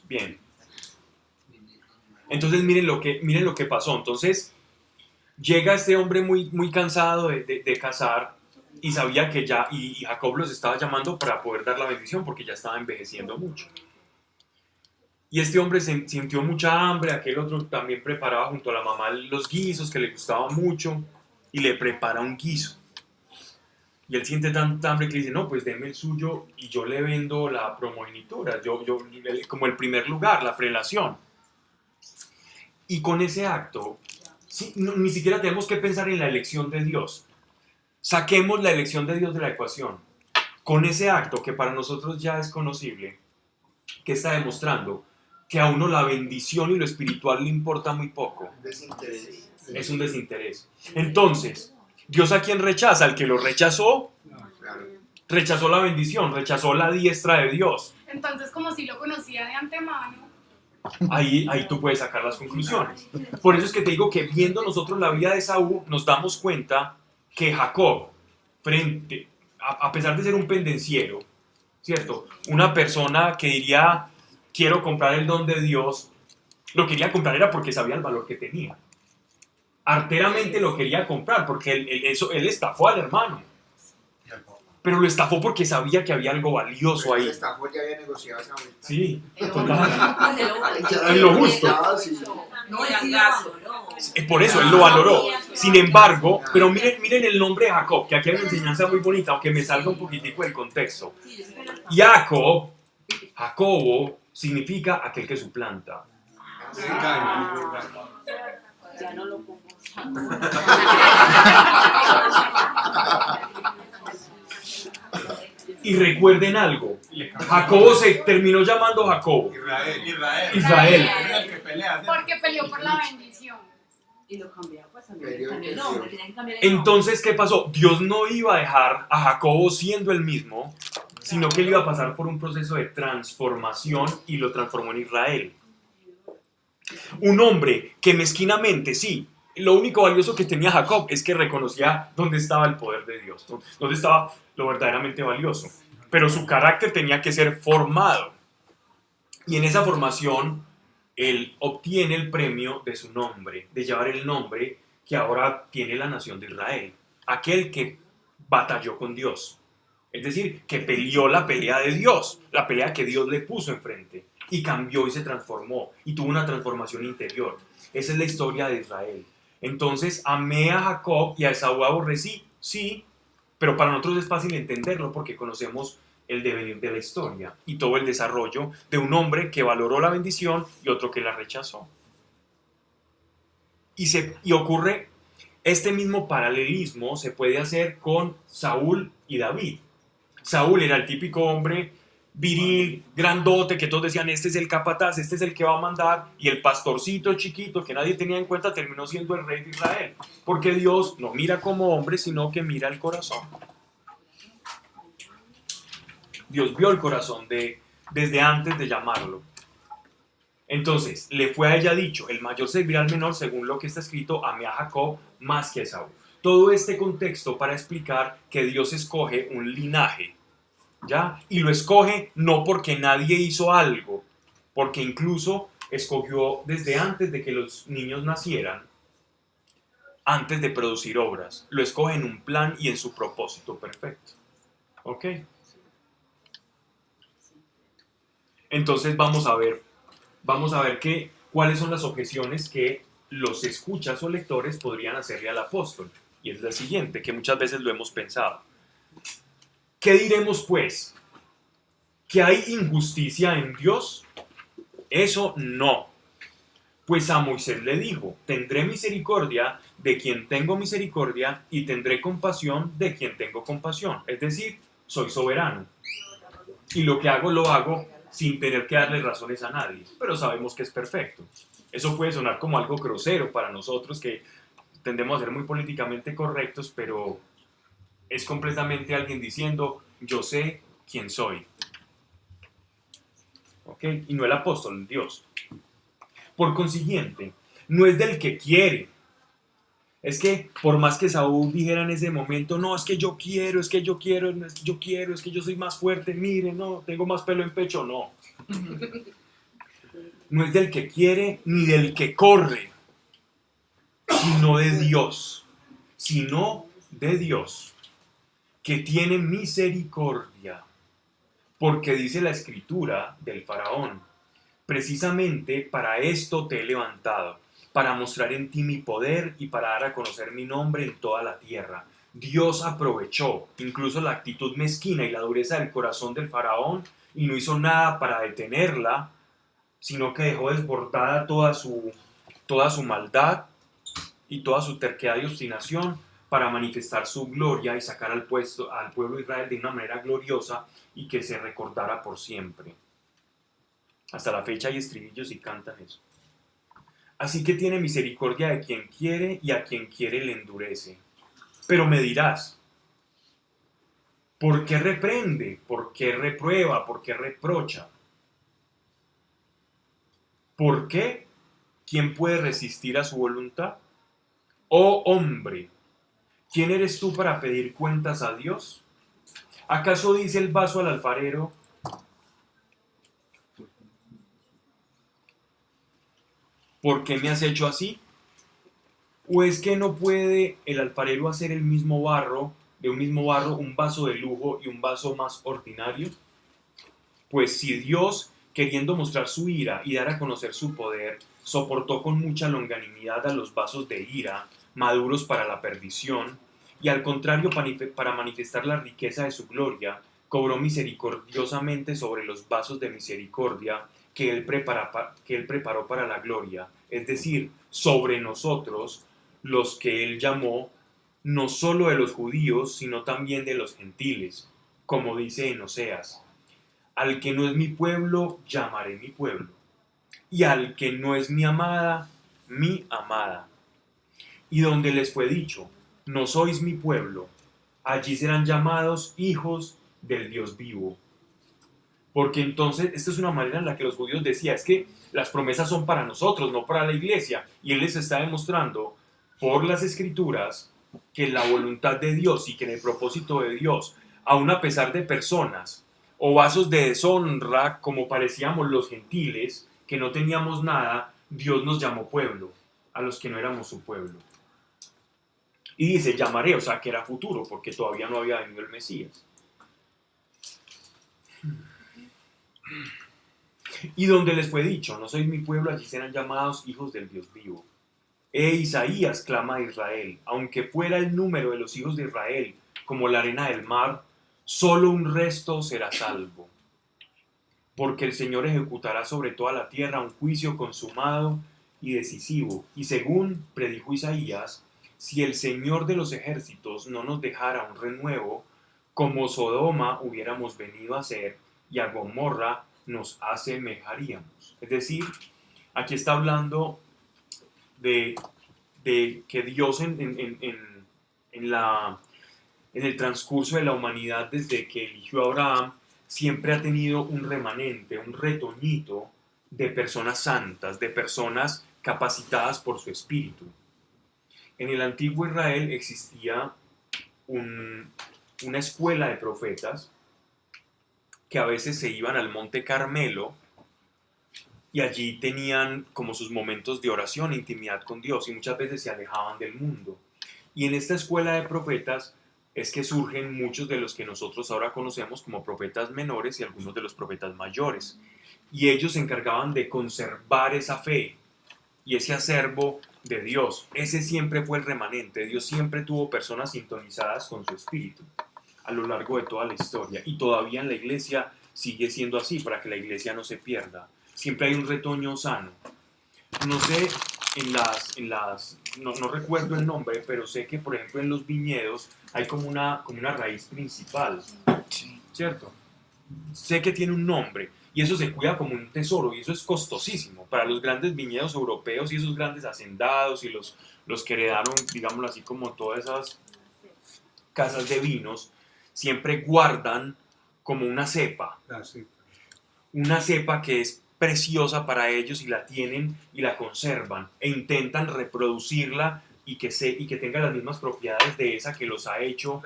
A: Bien. Entonces miren lo que pasó. Entonces llega este hombre muy cansado de cazar y sabía que ya, y Jacob los estaba llamando para poder dar la bendición porque ya estaba envejeciendo mucho. Y este hombre sintió mucha hambre, aquel otro también preparaba junto a la mamá los guisos que le gustaban mucho y le prepara un guiso. Y él siente tanta hambre que le dice, no, pues denme el suyo y yo le vendo la primogenitura, como el primer lugar, la prelación. Y con ese acto, ni siquiera tenemos que pensar en la elección de Dios. Saquemos la elección de Dios de la ecuación. Con ese acto, que para nosotros ya es conocible, ¿qué está demostrando? Que a uno la bendición y lo espiritual le importa muy poco.
D: Desinterés.
A: Es un desinterés. Entonces, ¿Dios a quién rechaza? Al que lo rechazó,
D: Claro.
A: rechazó la bendición, rechazó la diestra de Dios.
B: Entonces, como si lo conocía de antemano,
A: Ahí tú puedes sacar las conclusiones. Por eso es que te digo que viendo nosotros la vida de Esaú, nos damos cuenta que Jacob, a pesar de ser un pendenciero, ¿cierto? Una persona que diría, quiero comprar el don de Dios, lo quería comprar era porque sabía el valor que tenía. Arteramente lo quería comprar porque él estafó al hermano. Pero lo estafó porque sabía que había algo valioso ahí.
D: El estafó ya había negociado esa vuelta.
A: Sí,
H: Pero
A: total.
H: no,
A: Es lo justo.
H: no es gasto, no.
A: Por eso él lo valoró. Sin embargo, pero miren el nombre de Jacob, que aquí hay una enseñanza muy bonita, aunque me salga un poquitico del contexto. Jacobo significa aquel que suplanta.
H: Ya no lo pongo.
A: Y recuerden algo, Jacobo se terminó llamando Jacobo. Israel.
B: porque peleó por la bendición.
H: Y lo cambiaron, pues
D: Perdió
H: cambió el
D: el
H: nombre, tenían que cambiar el nombre.
A: Entonces, ¿qué pasó? Dios no iba a dejar a Jacobo siendo el mismo, sino que él iba a pasar por un proceso de transformación y lo transformó en Israel. Un hombre que mezquinamente, sí, lo único valioso que tenía Jacob es que reconocía dónde estaba el poder de Dios, dónde estaba lo verdaderamente valioso. Pero su carácter tenía que ser formado. Y en esa formación, él obtiene el premio de su nombre, de llevar el nombre que ahora tiene la nación de Israel. Aquel que batalló con Dios. Es decir, que peleó la pelea de Dios, la pelea que Dios le puso enfrente. Y cambió y se transformó. Y tuvo una transformación interior. Esa es la historia de Israel. Entonces, amé a Jacob y a Esaú aborrecí, sí, pero para nosotros es fácil entenderlo porque conocemos el devenir de la historia y todo el desarrollo de un hombre que valoró la bendición y otro que la rechazó. Y ocurre este mismo paralelismo, se puede hacer con Saúl y David. Saúl era el típico hombre viril, grandote, que todos decían, este es el capataz, este es el que va a mandar, y el pastorcito chiquito que nadie tenía en cuenta terminó siendo el rey de Israel, porque Dios no mira como hombre, sino que mira el corazón. Dios vio el corazón desde antes de llamarlo. Entonces, le fue a ella dicho, el mayor servirá al menor, según lo que está escrito, amé a Jacob más que a Esaú. Todo este contexto para explicar que Dios escoge un linaje, ¿ya? Y lo escoge no porque nadie hizo algo, porque incluso escogió desde antes de que los niños nacieran, antes de producir obras. Lo escoge en un plan y en su propósito perfecto. ¿Ok? Entonces vamos a ver cuáles son las objeciones que los escuchas o lectores podrían hacerle al apóstol. Y es la siguiente, que muchas veces lo hemos pensado. ¿Qué diremos pues? ¿Que hay injusticia en Dios? Eso no. Pues a Moisés le dijo, tendré misericordia de quien tengo misericordia y tendré compasión de quien tengo compasión. Es decir, soy soberano. Y lo que hago, lo hago sin tener que darle razones a nadie. Pero sabemos que es perfecto. Eso puede sonar como algo grosero para nosotros que tendemos a ser muy políticamente correctos, pero es completamente alguien diciendo, yo sé quién soy. ¿Ok? Y no el apóstol, Dios. Por consiguiente, no es del que quiere. Es que por más que Saúl dijera en ese momento, no, es que yo quiero, es que yo quiero, es que yo soy más fuerte, mire, no, tengo más pelo en pecho, no. No es del que quiere ni del que corre, sino de Dios, que tiene misericordia, porque dice la escritura del faraón, precisamente para esto te he levantado, para mostrar en ti mi poder y para dar a conocer mi nombre en toda la tierra. Dios aprovechó incluso la actitud mezquina y la dureza del corazón del faraón y no hizo nada para detenerla, sino que dejó desbordada toda su maldad y toda su terquedad y obstinación para manifestar su gloria y sacar al pueblo de Israel de una manera gloriosa y que se recordara por siempre. Hasta la fecha hay estribillos y cantan eso. Así que tiene misericordia de quien quiere y a quien quiere le endurece. Pero me dirás, ¿por qué reprende? ¿Por qué reprueba? ¿Por qué reprocha? ¿Por qué? ¿Quién puede resistir a su voluntad? Oh hombre, ¿quién eres tú para pedir cuentas a Dios? ¿Acaso dice el vaso al alfarero: ¿por qué me has hecho así? ¿O es que no puede el alfarero hacer el mismo barro, de un mismo barro, un vaso de lujo y un vaso más ordinario? Pues si Dios, queriendo mostrar su ira y dar a conocer su poder, soportó con mucha longanimidad a los vasos de ira, maduros para la perdición, y al contrario, para manifestar la riqueza de su gloria, cobró misericordiosamente sobre los vasos de misericordia que él preparó para la gloria, es decir, sobre nosotros, los que él llamó, no solo de los judíos, sino también de los gentiles, como dice en Oseas: al que no es mi pueblo, llamaré mi pueblo, y al que no es mi amada. Y donde les fue dicho: no sois mi pueblo, allí serán llamados hijos del Dios vivo. Porque entonces, esta es una manera en la que los judíos decían: es que las promesas son para nosotros, no para la iglesia. Y él les está demostrando por las escrituras que la voluntad de Dios y que en el propósito de Dios, aun a pesar de personas o vasos de deshonra, como parecíamos los gentiles, que no teníamos nada, Dios nos llamó pueblo, a los que no éramos su pueblo. Y dice llamaré, o sea que era futuro, porque todavía no había venido el Mesías. Y donde les fue dicho: no sois mi pueblo, allí serán llamados hijos del Dios vivo. Isaías clama a Israel: aunque fuera el número de los hijos de Israel como la arena del mar, solo un resto será salvo. Porque el Señor ejecutará sobre toda la tierra un juicio consumado y decisivo. Y según predijo Isaías, si el Señor de los ejércitos no nos dejara un renuevo, como Sodoma hubiéramos venido a ser, y a Gomorra nos asemejaríamos. Es decir, aquí está hablando de que Dios en el transcurso de la humanidad, desde que eligió a Abraham, siempre ha tenido un remanente, un retoñito de personas santas, de personas capacitadas por su espíritu. En el antiguo Israel existía una escuela de profetas que a veces se iban al Monte Carmelo y allí tenían como sus momentos de oración, intimidad con Dios, y muchas veces se alejaban del mundo. Y en esta escuela de profetas es que surgen muchos de los que nosotros ahora conocemos como profetas menores y algunos de los profetas mayores. Y ellos se encargaban de conservar esa fe y ese acervo de Dios. Ese siempre fue el remanente. Dios siempre tuvo personas sintonizadas con su espíritu a lo largo de toda la historia. Y todavía en la iglesia sigue siendo así, para que la iglesia no se pierda. Siempre hay un retoño sano. No sé, no recuerdo el nombre, pero sé que, por ejemplo, en los viñedos hay como una raíz principal, ¿cierto? Sé que tiene un nombre, y eso se cuida como un tesoro, y eso es costosísimo para los grandes viñedos europeos y esos grandes hacendados y los que heredaron, digámoslo así, como todas esas casas de vinos, siempre guardan como una cepa que es preciosa para ellos, y la tienen y la conservan e intentan reproducirla y que tenga las mismas propiedades de esa que los ha hecho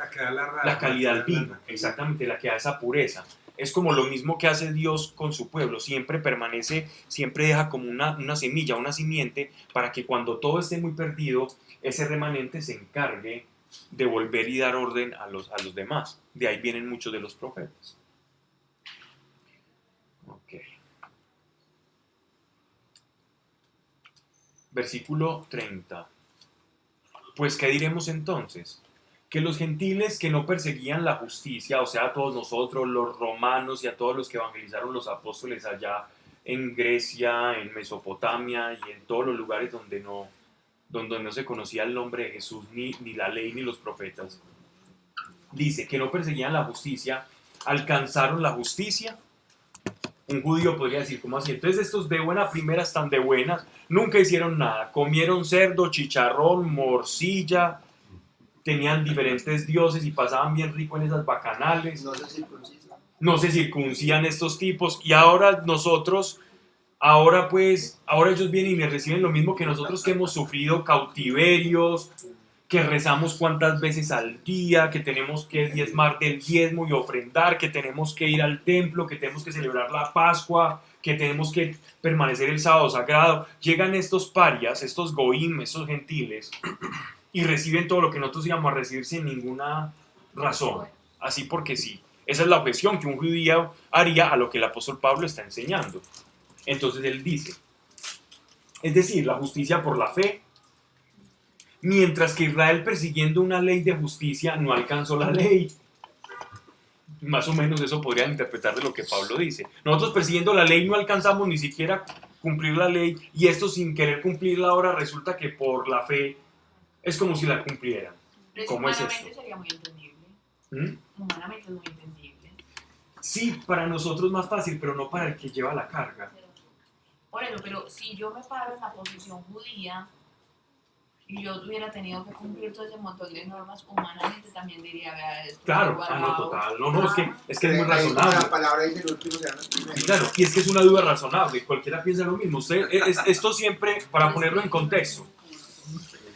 A: la calidad del vino, exactamente, la que da esa pureza. Es como lo mismo que hace Dios con su pueblo, siempre permanece, siempre deja como una semilla, una simiente, para que cuando todo esté muy perdido, ese remanente se encargue de volver y dar orden a los demás. De ahí vienen muchos de los profetas. Ok. Versículo 30. Pues, ¿qué diremos entonces? Que los gentiles que no perseguían la justicia, o sea, a todos nosotros, los romanos y a todos los que evangelizaron los apóstoles allá en Grecia, en Mesopotamia y en todos los lugares donde no se conocía el nombre de Jesús, ni la ley, ni los profetas, dice que no perseguían la justicia, alcanzaron la justicia. Un judío podría decir, ¿cómo así? Entonces estos de buena primera están de buenas, nunca hicieron nada, comieron cerdo, chicharrón, morcilla, tenían diferentes dioses y pasaban bien rico en esas bacanales. No se circuncidan estos tipos, y ahora nosotros, ahora ellos vienen y me reciben lo mismo que nosotros, que hemos sufrido cautiverios, que rezamos cuántas veces al día, que tenemos que diezmar del diezmo y ofrendar, que tenemos que ir al templo, que tenemos que celebrar la Pascua, que tenemos que permanecer el sábado sagrado. Llegan estos parias, estos goim, estos gentiles, y reciben todo lo que nosotros íbamos a recibir sin ninguna razón, así porque sí. Esa es la objeción que un judío haría a lo que el apóstol Pablo está enseñando. Entonces él dice, es decir, la justicia por la fe, mientras que Israel, persiguiendo una ley de justicia, no alcanzó la ley. Más o menos eso podría interpretar de lo que Pablo dice. Nosotros, persiguiendo la ley, no alcanzamos ni siquiera cumplir la ley, y esto, sin querer cumplirla ahora, resulta que por la fe es como si la cumplieran. ¿Cómo es esto?
C: Humanamente sería muy entendible.
A: ¿Mm?
C: Humanamente es muy entendible.
A: Sí, para nosotros más fácil, pero no para el que lleva la carga.
C: Por eso, pero si yo me paro en la posición judía y yo hubiera tenido que cumplir todo ese montón de normas, humanamente también diría, vea esto.
A: Claro, no, total, no, es que es muy razonable.
D: La palabra dice el último será el primero.
A: Claro, y es que es una duda razonable, cualquiera piensa lo mismo. Esto siempre, para ponerlo en contexto,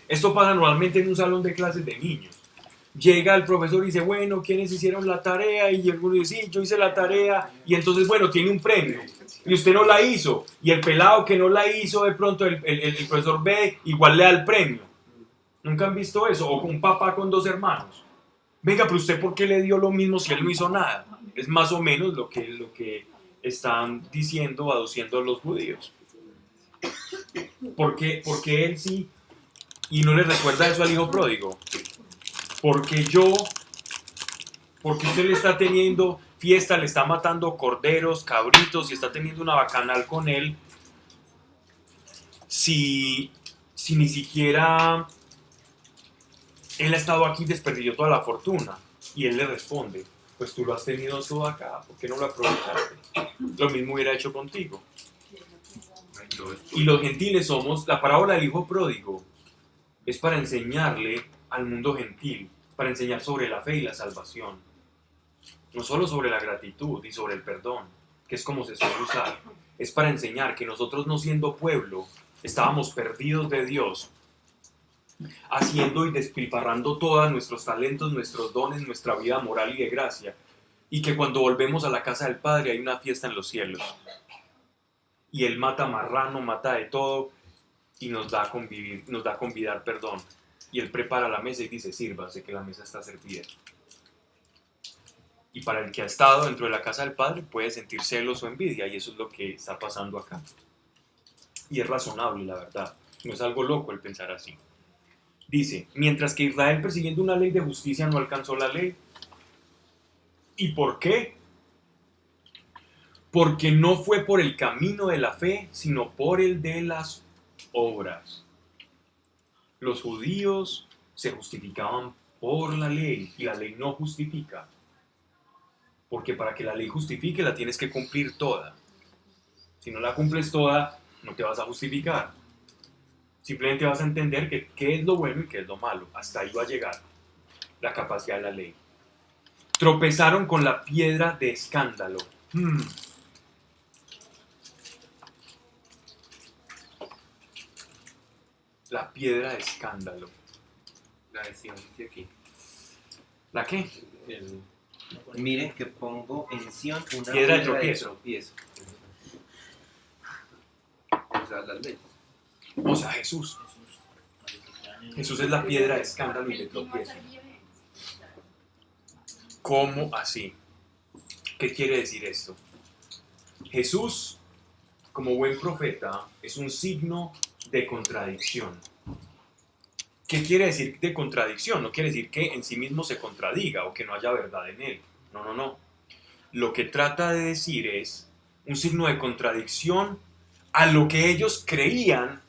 A: esto pasa normalmente en un salón de clases de niños. Llega el profesor y dice, bueno, ¿quiénes hicieron la tarea? Y alguno dice, sí, yo hice la tarea, y entonces, bueno, tiene un premio, y usted no la hizo, y el pelado que no la hizo, de pronto el profesor ve, igual le da el premio. ¿Nunca han visto eso? O con un papá con dos hermanos. Venga, pero usted, ¿por qué le dio lo mismo si él no hizo nada? Es más o menos lo que están diciendo o aduciendo los judíos. Porque él sí, y no le recuerda eso al hijo pródigo. Porque usted le está teniendo fiesta, le está matando corderos, cabritos, y está teniendo una bacanal con él, si ni siquiera él ha estado aquí y desperdició toda la fortuna. Y él le responde, pues tú lo has tenido todo acá, ¿por qué no lo aprovechaste? Lo mismo hubiera hecho contigo. Y los gentiles somos, la parábola del hijo pródigo es para enseñarle al mundo gentil, para enseñar sobre la fe y la salvación, no solo sobre la gratitud y sobre el perdón, que es como se suele usar. Es para enseñar que nosotros, no siendo pueblo, estábamos perdidos de Dios, haciendo y despilfarrando todos nuestros talentos, nuestros dones, nuestra vida moral y de gracia, y que cuando volvemos a la casa del Padre hay una fiesta en los cielos, y Él mata marrano, mata de todo, y nos da a convidar perdón. Y Él prepara la mesa y dice, sírvase, que la mesa está servida. Y para el que ha estado dentro de la casa del Padre puede sentir celos o envidia, y eso es lo que está pasando acá. Y es razonable, la verdad. No es algo loco el pensar así. Dice, mientras que Israel, persiguiendo una ley de justicia, no alcanzó la ley. ¿Y por qué? Porque no fue por el camino de la fe, sino por el de las obras. Los judíos se justificaban por la ley, y la ley no justifica. Porque para que la ley justifique, la tienes que cumplir toda. Si no la cumples toda, no te vas a justificar. Simplemente vas a entender qué es lo bueno y qué es lo malo. Hasta ahí va a llegar la capacidad de la ley. Tropezaron con la piedra de escándalo. La piedra de escándalo.
G: La decisión de aquí.
A: ¿La qué?
G: Miren que pongo en Sion una
A: Piedra de tropiezo.
G: O sea, las leyes.
A: O sea, Jesús. Jesús es la piedra de escándalo y de tropiezo. ¿Cómo así? ¿Qué quiere decir esto? Jesús, como buen profeta, es un signo de contradicción. ¿Qué quiere decir de contradicción? No quiere decir que en sí mismo se contradiga o que no haya verdad en él. No. Lo que trata de decir es un signo de contradicción a lo que ellos creían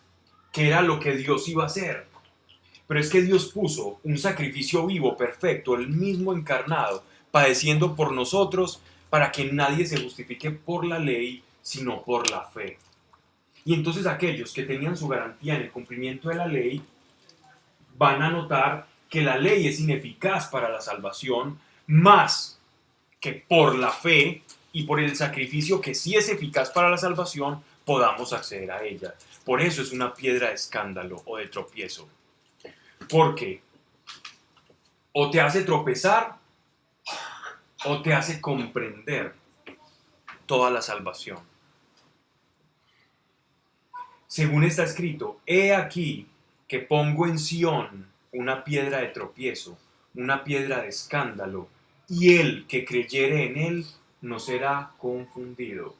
A: que era lo que Dios iba a hacer. Pero es que Dios puso un sacrificio vivo, perfecto, el mismo encarnado, padeciendo por nosotros, para que nadie se justifique por la ley, sino por la fe. Y entonces aquellos que tenían su garantía en el cumplimiento de la ley van a notar que la ley es ineficaz para la salvación, más que por la fe y por el sacrificio que sí es eficaz para la salvación, podamos acceder a ella. Por eso es una piedra de escándalo o de tropiezo. Porque o te hace tropezar o te hace comprender toda la salvación. Según está escrito, he aquí que pongo en Sión una piedra de tropiezo, una piedra de escándalo, y el que creyere en él no será confundido.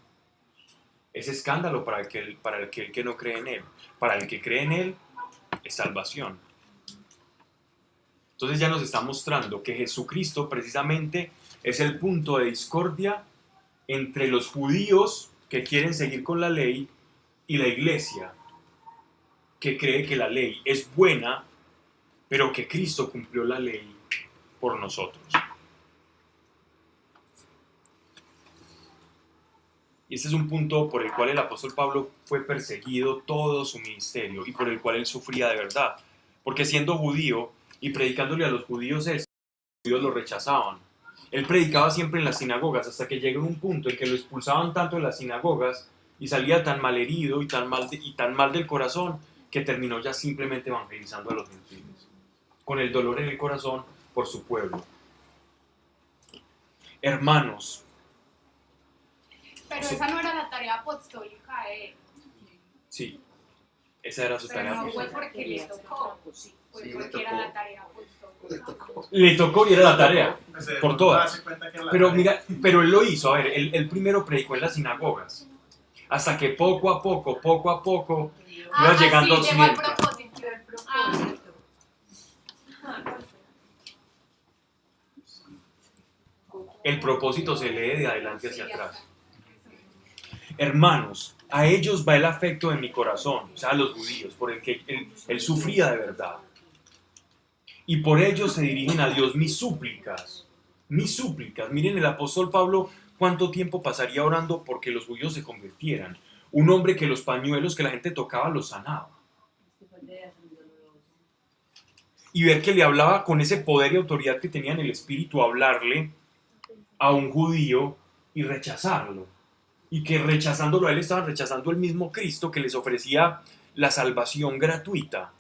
A: Es escándalo para el que no cree en él. Para el que cree en él es salvación. Entonces ya nos está mostrando que Jesucristo precisamente es el punto de discordia entre los judíos que quieren seguir con la ley y la iglesia que cree que la ley es buena, pero que Cristo cumplió la ley por nosotros. Y este es un punto por el cual el apóstol Pablo fue perseguido todo su ministerio y por el cual él sufría de verdad. Porque siendo judío y predicándole a los judíos esto, los judíos lo rechazaban. Él predicaba siempre en las sinagogas hasta que llegó un punto en que lo expulsaban tanto de las sinagogas y salía tan mal herido y tan mal del corazón que terminó ya simplemente evangelizando a los gentiles, con el dolor en el corazón por su pueblo. Hermanos,
B: Pero
A: sí.
B: esa no era la tarea apostólica de él.
A: Sí, esa era su
B: Pero
A: tarea.
B: no fue porque le tocó, fue
D: Sí,
B: porque
D: le tocó.
B: era la tarea apostólica.
D: Le tocó.
A: Le tocó y era la tarea, por todas.
E: darse cuenta que era la
A: Pero
E: tarea.
A: mira, pero él lo hizo, a ver, él primero predicó en las sinagogas, hasta que poco a poco, iba llegando a
B: sí, llegó al
A: Occidente.
B: propósito.
A: El propósito se lee de adelante hacia atrás. Hermanos, a ellos va el afecto de mi corazón, o sea, a los judíos, por el que él sufría de verdad. Y por ellos se dirigen a Dios mis súplicas. Mis súplicas. Miren, el apóstol Pablo, ¿cuánto tiempo pasaría orando porque los judíos se convirtieran? Un hombre que los pañuelos que la gente tocaba los sanaba. Y ver que le hablaba con ese poder y autoridad que tenía en el espíritu, hablarle a un judío y rechazarlo. Y que rechazándolo a él estaban rechazando el mismo Cristo que les ofrecía la salvación gratuita,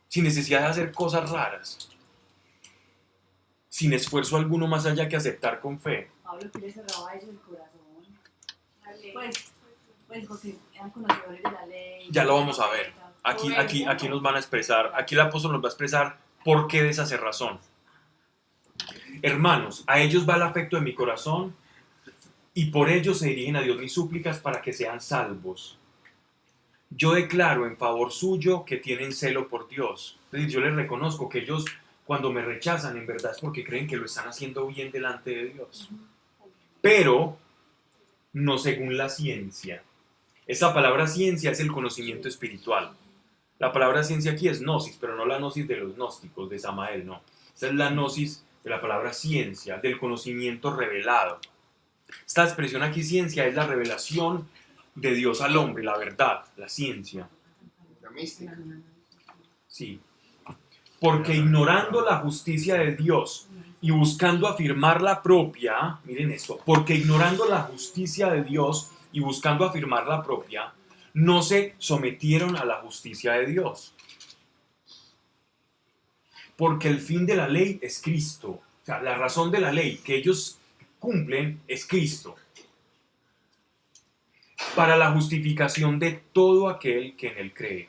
A: sin necesidad de hacer cosas raras, sin esfuerzo alguno más allá que aceptar con fe.
H: Pablo que le cerraba eso el corazón. Pues porque eran conocedores de la ley.
A: Ya lo vamos a ver. Aquí nos van a expresar, aquí el apóstol nos va a expresar por qué de esa cerrazón. Hermanos, a ellos va el afecto de mi corazón y por ellos se dirigen a Dios mis súplicas para que sean salvos. Yo declaro en favor suyo que tienen celo por Dios. Es decir, yo les reconozco que ellos cuando me rechazan en verdad es porque creen que lo están haciendo bien delante de Dios. Pero no según la ciencia. Esa palabra ciencia es el conocimiento espiritual. La palabra ciencia aquí es gnosis, pero no la gnosis de los gnósticos, de Samael, no. Esa es la gnosis de la palabra ciencia, del conocimiento revelado. Esta expresión aquí, ciencia, es la revelación de Dios al hombre, la verdad, la ciencia.
D: La mística.
A: Sí. Porque ignorando la justicia de Dios y buscando afirmar la propia, miren esto, porque ignorando la justicia de Dios y buscando afirmar la propia, no se sometieron a la justicia de Dios. Porque el fin de la ley es Cristo. O sea, la razón de la ley que ellos cumplen es Cristo. Para la justificación de todo aquel que en él cree.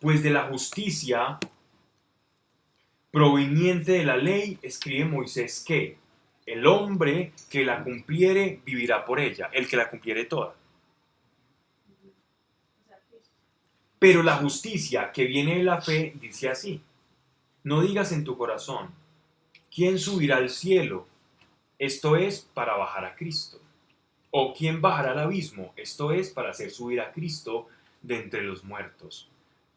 A: Pues de la justicia proveniente de la ley, escribe Moisés que el hombre que la cumpliere vivirá por ella, el que la cumpliere toda. Pero la justicia que viene de la fe dice así: no digas en tu corazón, ¿quién subirá al cielo? Esto es para bajar a Cristo. ¿O quién bajará al abismo? Esto es para hacer subir a Cristo de entre los muertos.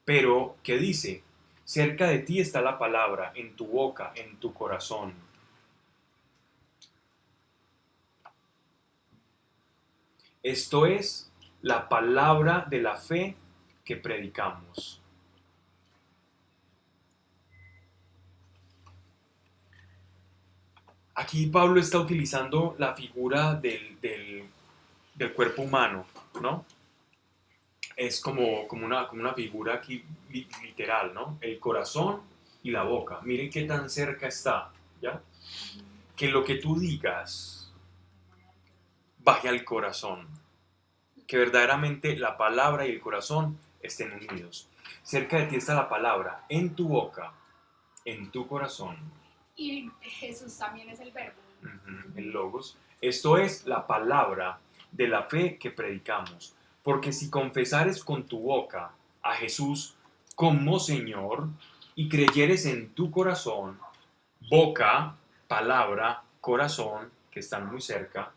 A: Pero, ¿qué dice? Cerca de ti está la palabra, en tu boca, en tu corazón. Esto es la palabra de la fe que predicamos. Aquí Pablo está utilizando la figura del cuerpo humano, ¿no? Es como una figura aquí literal, ¿no? El corazón y la boca. Miren qué tan cerca está, ¿ya? Que lo que tú digas baje al corazón. Que verdaderamente la palabra y el corazón estén unidos. Cerca de ti está la palabra, en tu boca, en tu corazón.
B: Y Jesús también es el verbo.
A: El logos. Esto es la palabra de la fe que predicamos. Porque si confesares con tu boca a Jesús como Señor y creyeres en tu corazón, boca, palabra, corazón, que están muy cerca,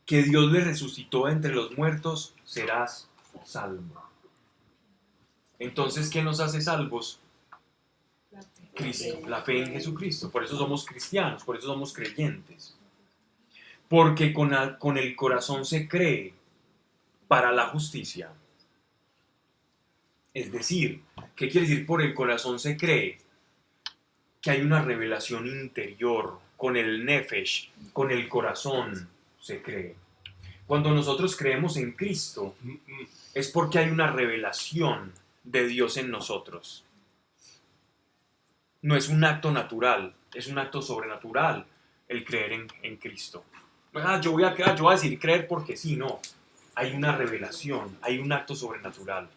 A: que Dios le resucitó entre los muertos, serás salvo. Entonces, ¿qué nos hace salvos? Cristo, la fe en Jesucristo. Por eso somos cristianos, por eso somos creyentes. Porque con el corazón se cree para la justicia. Es decir, ¿qué quiere decir por el corazón se cree? Que hay una revelación interior, con el nefesh, con el corazón se cree. Cuando nosotros creemos en Cristo, es porque hay una revelación de Dios en nosotros. No es un acto natural, es un acto sobrenatural el creer en Cristo. Yo voy a decir creer porque sí, no. Hay una revelación, hay un acto sobrenatural.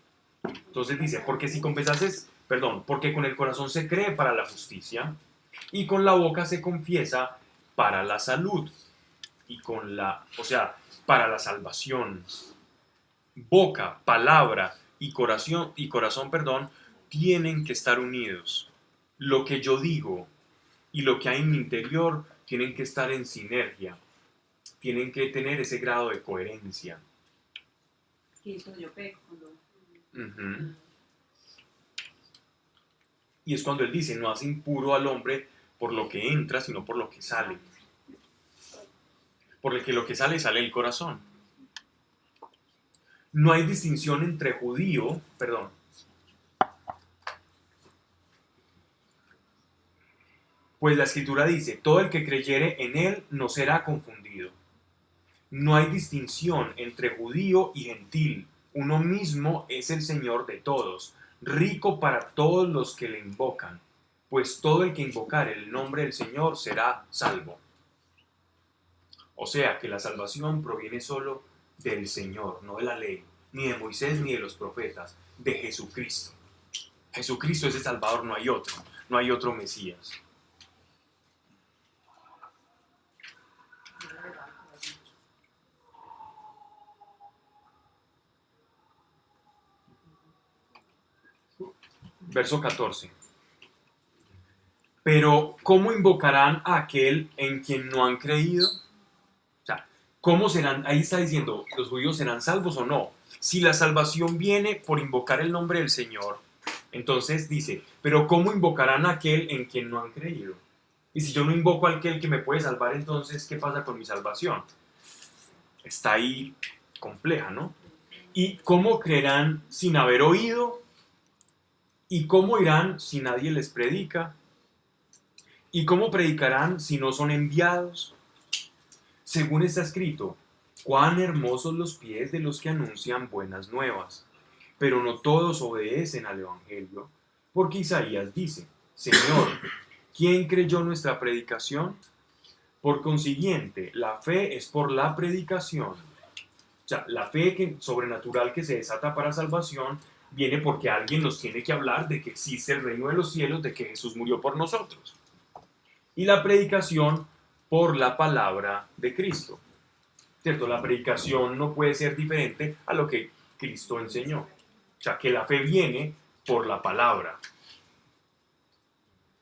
A: Entonces dice, porque con el corazón se cree para la justicia y con la boca se confiesa para la salud para la salvación. Boca, palabra y corazón, tienen que estar unidos. Lo que yo digo y lo que hay en mi interior tienen que estar en sinergia. Tienen que tener ese grado de coherencia.
H: Que es cuando yo peco,
A: Y es cuando él dice, no hace impuro al hombre por lo que entra, sino por lo que sale. Porque lo que sale el corazón. No hay distinción entre pues la escritura dice, todo el que creyere en él no será confundido. No hay distinción entre judío y gentil. Uno mismo es el Señor de todos, rico para todos los que le invocan, pues todo el que invocare el nombre del Señor será salvo. O sea que la salvación proviene solo del Señor, no de la ley, ni de Moisés ni de los profetas, de Jesucristo. Jesucristo es el Salvador, no hay otro Mesías. Verso 14. Pero, ¿cómo invocarán a aquel en quien no han creído? O sea, ¿cómo serán? Ahí está diciendo, ¿los judíos serán salvos o no? Si la salvación viene por invocar el nombre del Señor, entonces dice, pero ¿cómo invocarán a aquel en quien no han creído? Y si yo no invoco a aquel que me puede salvar, entonces, ¿qué pasa con mi salvación? Está ahí compleja, ¿no? ¿Y cómo creerán sin haber oído? ¿Y cómo irán si nadie les predica? ¿Y cómo predicarán si no son enviados? Según está escrito, cuán hermosos los pies de los que anuncian buenas nuevas. Pero no todos obedecen al Evangelio, porque Isaías dice, Señor, ¿quién creyó nuestra predicación? Por consiguiente, la fe es por la predicación. O sea, la fe sobrenatural que se desata para salvación viene porque alguien nos tiene que hablar de que existe el reino de los cielos, de que Jesús murió por nosotros. Y la predicación por la palabra de Cristo. ¿Cierto? La predicación no puede ser diferente a lo que Cristo enseñó. O sea, que la fe viene por la palabra.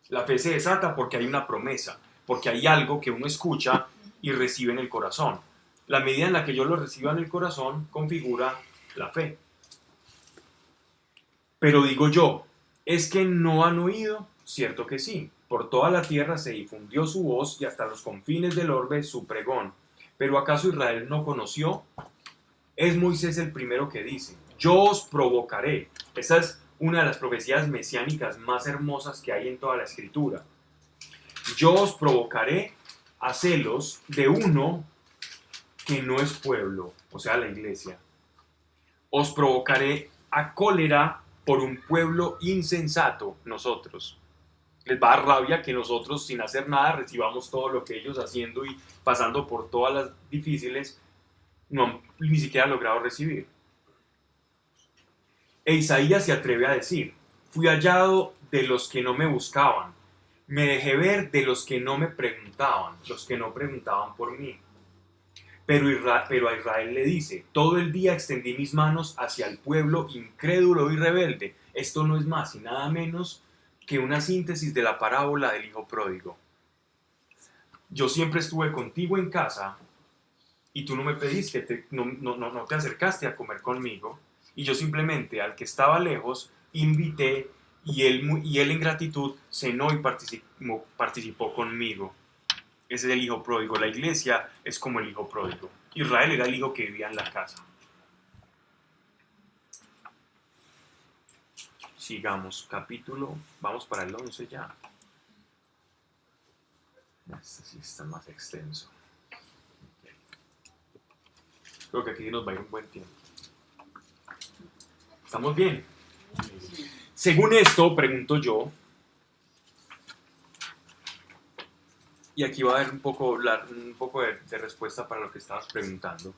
A: La fe se desata porque hay una promesa, porque hay algo que uno escucha y recibe en el corazón. La medida en la que yo lo reciba en el corazón configura la fe. Pero digo yo, ¿es que no han oído? Cierto que sí. Por toda la tierra se difundió su voz y hasta los confines del orbe su pregón. ¿Pero acaso Israel no conoció? Es Moisés el primero que dice, yo os provocaré. Esta es una de las profecías mesiánicas más hermosas que hay en toda la Escritura. Yo os provocaré a celos de uno que no es pueblo, o sea, la iglesia. Os provocaré a cólera por un pueblo insensato, nosotros. Les va a dar rabia que nosotros, sin hacer nada, recibamos todo lo que ellos haciendo y pasando por todas las difíciles, no han ni siquiera logrado recibir. E Isaías se atreve a decir, fui hallado de los que no me buscaban, me dejé ver de los que no me preguntaban, los que no preguntaban por mí. Pero a Israel le dice, todo el día extendí mis manos hacia el pueblo incrédulo y rebelde. Esto no es más y nada menos que una síntesis de la parábola del hijo pródigo. Yo siempre estuve contigo en casa y tú no me pediste, no te acercaste a comer conmigo. Y yo simplemente al que estaba lejos invité y él en gratitud cenó y participó conmigo. Ese es el hijo pródigo. La iglesia es como el hijo pródigo. Israel era el hijo que vivía en la casa. Sigamos, capítulo, vamos para el 11 ya. Este sí está más extenso. Creo que aquí nos va a ir un buen tiempo. ¿Estamos bien? Según esto, pregunto yo, y aquí va a haber un poco de respuesta para lo que estabas preguntando.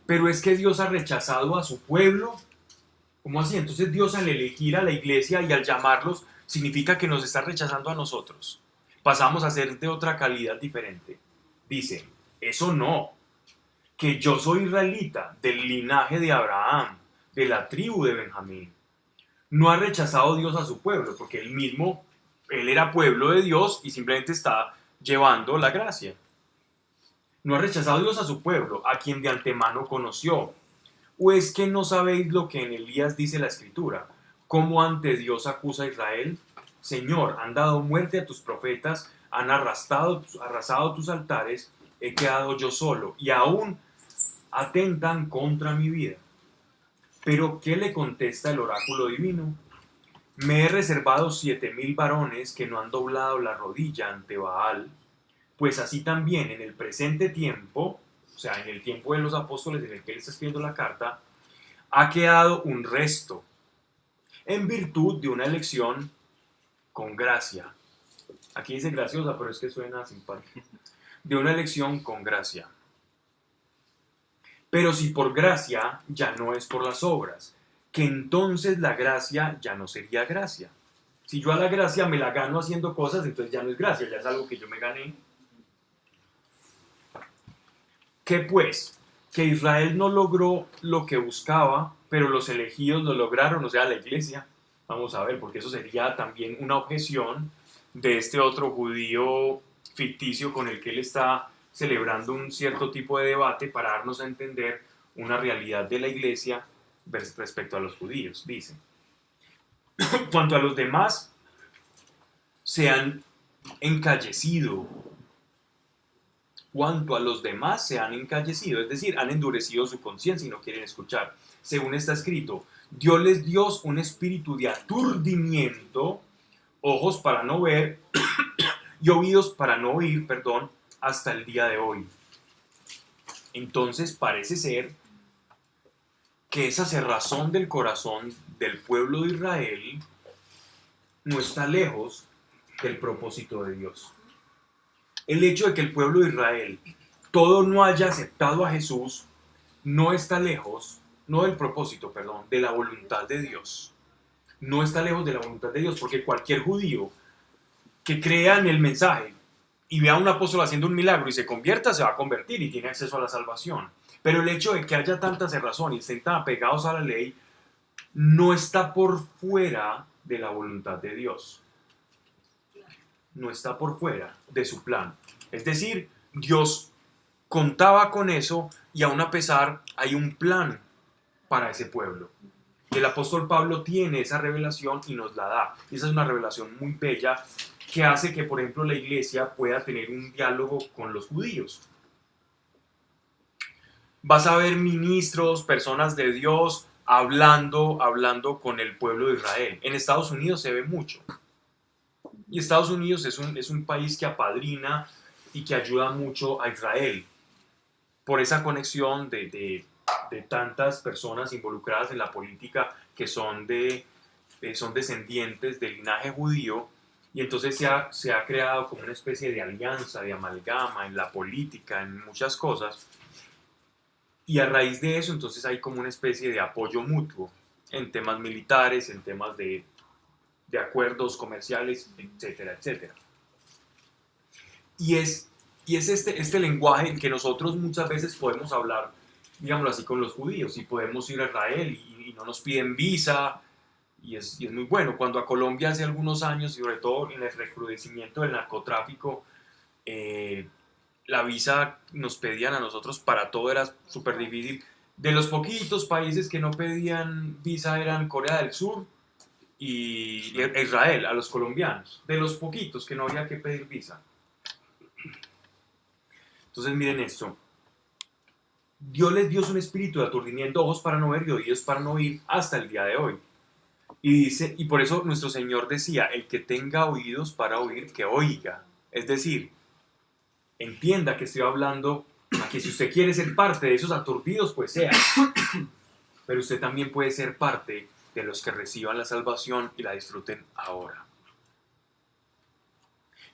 A: Pero es que Dios ha rechazado a su pueblo. ¿Cómo así? Entonces Dios al elegir a la iglesia y al llamarlos significa que nos está rechazando a nosotros. Pasamos a ser de otra calidad diferente. Dice, eso no, que yo soy israelita del linaje de Abraham, de la tribu de Benjamín. No ha rechazado Dios a su pueblo, porque él era pueblo de Dios y simplemente está llevando la gracia. No ha rechazado Dios a su pueblo, a quien de antemano conoció. ¿O es que no sabéis lo que en Elías dice la Escritura? ¿Cómo ante Dios acusa a Israel? Señor, han dado muerte a tus profetas, han arrasado tus altares, he quedado yo solo, y aún atentan contra mi vida. Pero ¿qué le contesta el oráculo divino? Me he reservado 7,000 varones que no han doblado la rodilla ante Baal, pues así también en el presente tiempo, o sea, en el tiempo de los apóstoles en el que él está escribiendo la carta, ha quedado un resto, en virtud de una elección con gracia. Aquí dice graciosa, pero es que suena simpático. De una elección con gracia. Pero si por gracia, ya no es por las obras, que entonces la gracia ya no sería gracia. Si yo a la gracia me la gano haciendo cosas, entonces ya no es gracia, ya es algo que yo me gané. ¿Qué pues? Que Israel no logró lo que buscaba, pero los elegidos lo lograron, o sea, la iglesia. Vamos a ver, porque eso sería también una objeción de este otro judío ficticio con el que él está celebrando un cierto tipo de debate para darnos a entender una realidad de la iglesia respecto a los judíos. Dice, cuanto a los demás, se han encallecido. Cuanto a los demás se han encallecido, es decir, han endurecido su conciencia y no quieren escuchar. Según está escrito, Dios les dio un espíritu de aturdimiento, ojos para no ver y oídos para no oír, hasta el día de hoy. Entonces parece ser que esa cerrazón del corazón del pueblo de Israel no está lejos del propósito de Dios. El hecho de que el pueblo de Israel todo no haya aceptado a Jesús no está lejos, no del propósito, de la voluntad de Dios. No está lejos de la voluntad de Dios, porque cualquier judío que crea en el mensaje y vea a un apóstol haciendo un milagro y se convierta, se va a convertir y tiene acceso a la salvación. Pero el hecho de que haya tanta cerrazón y estén tan apegados a la ley no está por fuera de la voluntad de Dios. No está por fuera de su plan. Es decir, Dios contaba con eso y aún a pesar hay un plan para ese pueblo. Y el apóstol Pablo tiene esa revelación y nos la da. Y esa es una revelación muy bella que hace que, por ejemplo, la iglesia pueda tener un diálogo con los judíos. vas a ver ministros, personas de Dios hablando con el pueblo de Israel. En Estados Unidos se ve mucho. Y Estados Unidos es un país que apadrina y que ayuda mucho a Israel por esa conexión de tantas personas involucradas en la política que son descendientes del linaje judío, y entonces se ha creado como una especie de alianza, de amalgama en la política, en muchas cosas, y a raíz de eso entonces hay como una especie de apoyo mutuo en temas militares, en temas de acuerdos comerciales, etcétera, etcétera. Y es este lenguaje en que nosotros muchas veces podemos hablar, digámoslo así, con los judíos, y podemos ir a Israel y no nos piden visa, y es muy bueno. Cuando a Colombia hace algunos años, y sobre todo en el recrudecimiento del narcotráfico, la visa nos pedían a nosotros para todo, era súper difícil. De los poquitos países que no pedían visa eran Corea del Sur y Israel, a los colombianos. De los poquitos que no había que pedir visa. Entonces miren esto. Dios les dio un espíritu de aturdimiento, ojos para no ver y oídos para no oír, hasta el día de hoy. Y dice, y por eso nuestro Señor decía, el que tenga oídos para oír, que oiga. Es decir, entienda que estoy hablando a que si usted quiere ser parte de esos aturdidos, pues sea. Pero usted también puede ser parte de los que reciban la salvación y la disfruten ahora.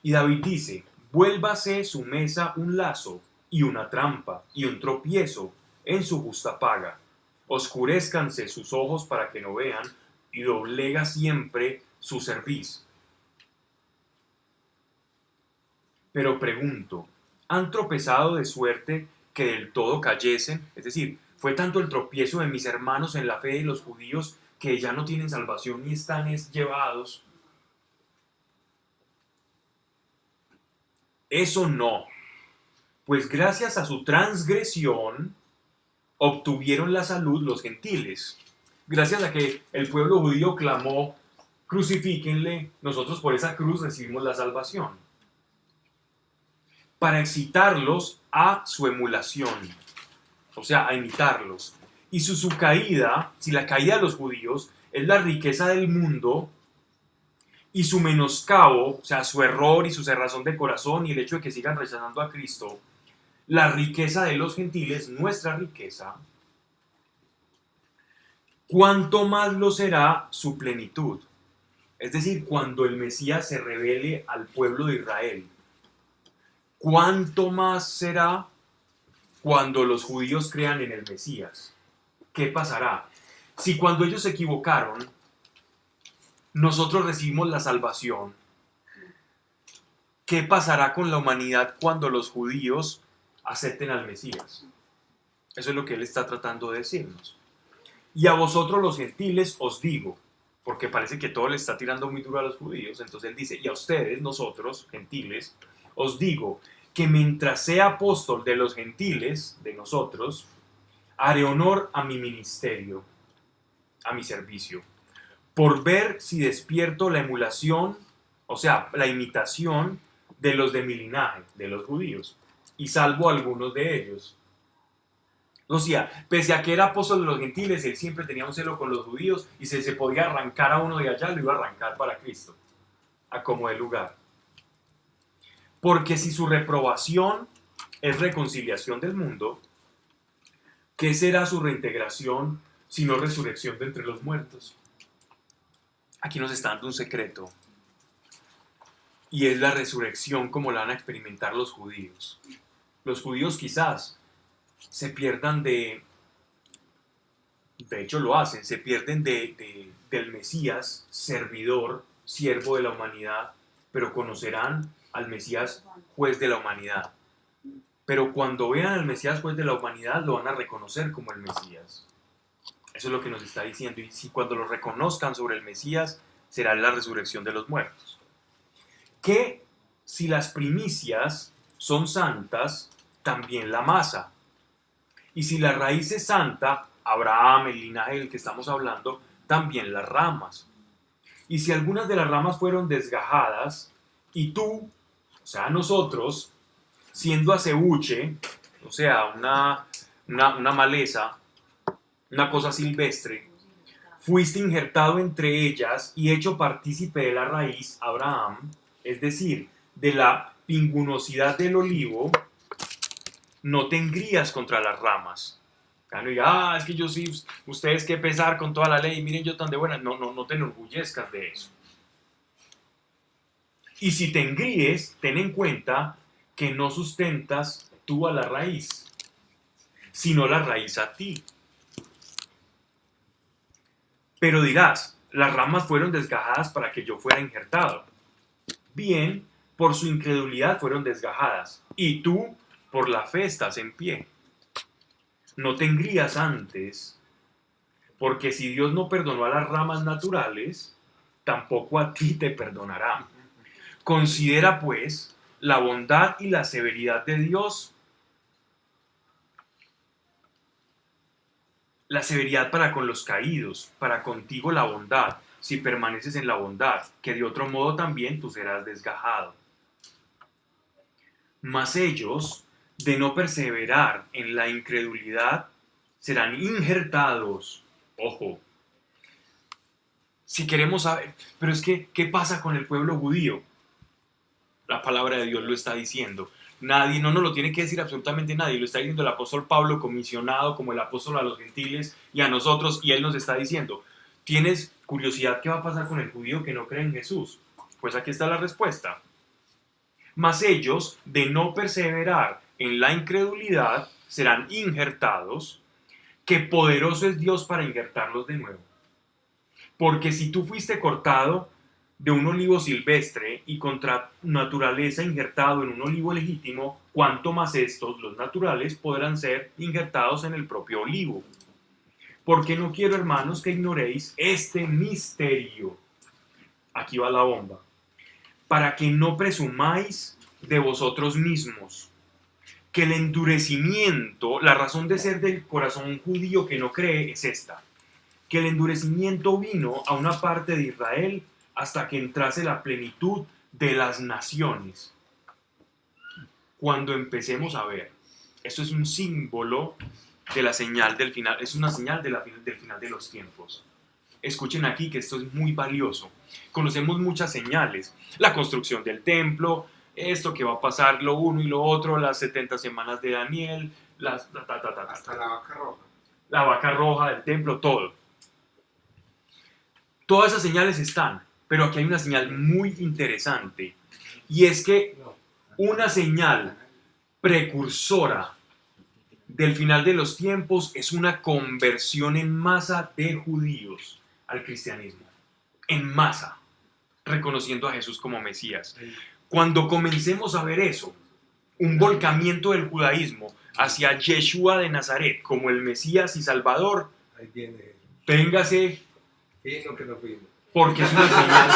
A: Y David dice, vuélvase su mesa un lazo y una trampa y un tropiezo en su justa paga. Oscurézcanse sus ojos para que no vean y doblega siempre su cerviz. Pero pregunto, ¿han tropezado de suerte que del todo cayesen? Es decir, fue tanto el tropiezo de mis hermanos en la fe de los judíos que ya no tienen salvación y están llevados. Eso no, pues gracias a su transgresión obtuvieron la salud los gentiles. Gracias a que el pueblo judío clamó, crucifíquenle, nosotros por esa cruz recibimos la salvación. Para excitarlos a su emulación, o sea, a imitarlos. Y su caída, si la caída de los judíos es la riqueza del mundo, y su menoscabo, o sea, su error y su cerrazón de corazón y el hecho de que sigan rechazando a Cristo, la riqueza de los gentiles, nuestra riqueza, cuánto más lo será su plenitud. Es decir, cuando el Mesías se revele al pueblo de Israel, cuánto más será cuando los judíos crean en el Mesías. ¿Qué pasará? Si cuando ellos se equivocaron, nosotros recibimos la salvación, ¿qué pasará con la humanidad cuando los judíos acepten al Mesías? Eso es lo que él está tratando de decirnos. Y a vosotros los gentiles os digo, porque parece que todo le está tirando muy duro a los judíos, entonces él dice, y a ustedes, nosotros, gentiles, os digo que mientras sea apóstol de los gentiles, de nosotros, haré honor a mi ministerio, a mi servicio, por ver si despierto la emulación, o sea, la imitación de los de mi linaje, de los judíos, y salvo a algunos de ellos. O sea, pese a que era apóstol de los gentiles, él siempre tenía un celo con los judíos, y si se podía arrancar a uno de allá, lo iba a arrancar para Cristo, a como de lugar. Porque si su reprobación es reconciliación del mundo, ¿qué será su reintegración sino resurrección de entre los muertos? Aquí nos está dando un secreto, y es la resurrección como la van a experimentar los judíos. Los judíos quizás se pierdan de hecho lo hacen, se pierden del Mesías, servidor, siervo de la humanidad, pero conocerán al Mesías, juez de la humanidad. Pero cuando vean al Mesías, juez de la humanidad, lo van a reconocer como el Mesías. Eso es lo que nos está diciendo. Y si cuando lo reconozcan sobre el Mesías, será la resurrección de los muertos. Que si las primicias son santas, también la masa. Y si la raíz es santa, Abraham, el linaje del que estamos hablando, también las ramas. Y si algunas de las ramas fueron desgajadas, y tú, o sea, nosotros, siendo aceuche, o sea, una una maleza, una cosa silvestre, fuiste injertado entre ellas y hecho partícipe de la raíz, Abraham, es decir, de la pingunosidad del olivo, no te engrías contra las ramas. Claro, y, es que yo sí, ustedes que pesar con toda la ley, miren yo tan de buena. No te enorgullezcas de eso. Y si te engríes, ten en cuenta que no sustentas tú a la raíz, sino la raíz a ti. Pero dirás, las ramas fueron desgajadas para que yo fuera injertado. Bien, por su incredulidad fueron desgajadas, y tú por la fe estás en pie. No te engrías antes, porque si Dios no perdonó a las ramas naturales, tampoco a ti te perdonará. Considera pues la bondad y la severidad de Dios. La severidad para con los caídos, para contigo la bondad, si permaneces en la bondad, que de otro modo también tú serás desgajado. Mas ellos, de no perseverar en la incredulidad, serán injertados. Ojo. Si queremos saber, pero es que, ¿qué pasa con el pueblo judío? La palabra de Dios lo está diciendo. Nadie, no nos lo tiene que decir absolutamente nadie. Lo está diciendo el apóstol Pablo, comisionado como el apóstol a los gentiles y a nosotros, y él nos está diciendo, ¿tienes curiosidad qué va a pasar con el judío que no cree en Jesús? Pues aquí está la respuesta. Mas ellos, de no perseverar en la incredulidad, serán injertados, que poderoso es Dios para injertarlos de nuevo. Porque si tú fuiste cortado de un olivo silvestre y contra naturaleza injertado en un olivo legítimo, cuanto más estos, los naturales, podrán ser injertados en el propio olivo. Porque no quiero, hermanos, que ignoréis este misterio. Aquí va la bomba. Para que no presumáis de vosotros mismos, que el endurecimiento, la razón de ser del corazón judío que no cree es esta, que el endurecimiento vino a una parte de Israel hasta que entrase la plenitud de las naciones. Cuando empecemos a ver, esto es un símbolo de la señal del final, es una señal del final de los tiempos. Escuchen aquí que esto es muy valioso. Conocemos muchas señales, la construcción del templo, esto que va a pasar, lo uno y lo otro, las 70 semanas de Daniel,
D: hasta la vaca roja.
A: La vaca roja del templo, todo. Todas esas señales están, pero aquí hay una señal muy interesante, y es que una señal precursora del final de los tiempos es una conversión en masa de judíos al cristianismo, en masa, reconociendo a Jesús como Mesías. Cuando comencemos a ver eso, un volcamiento del judaísmo hacia Yeshua de Nazaret como el Mesías y Salvador,
J: ahí viene.
A: Téngase,
J: Vino que no fuimos.
A: porque es una señal.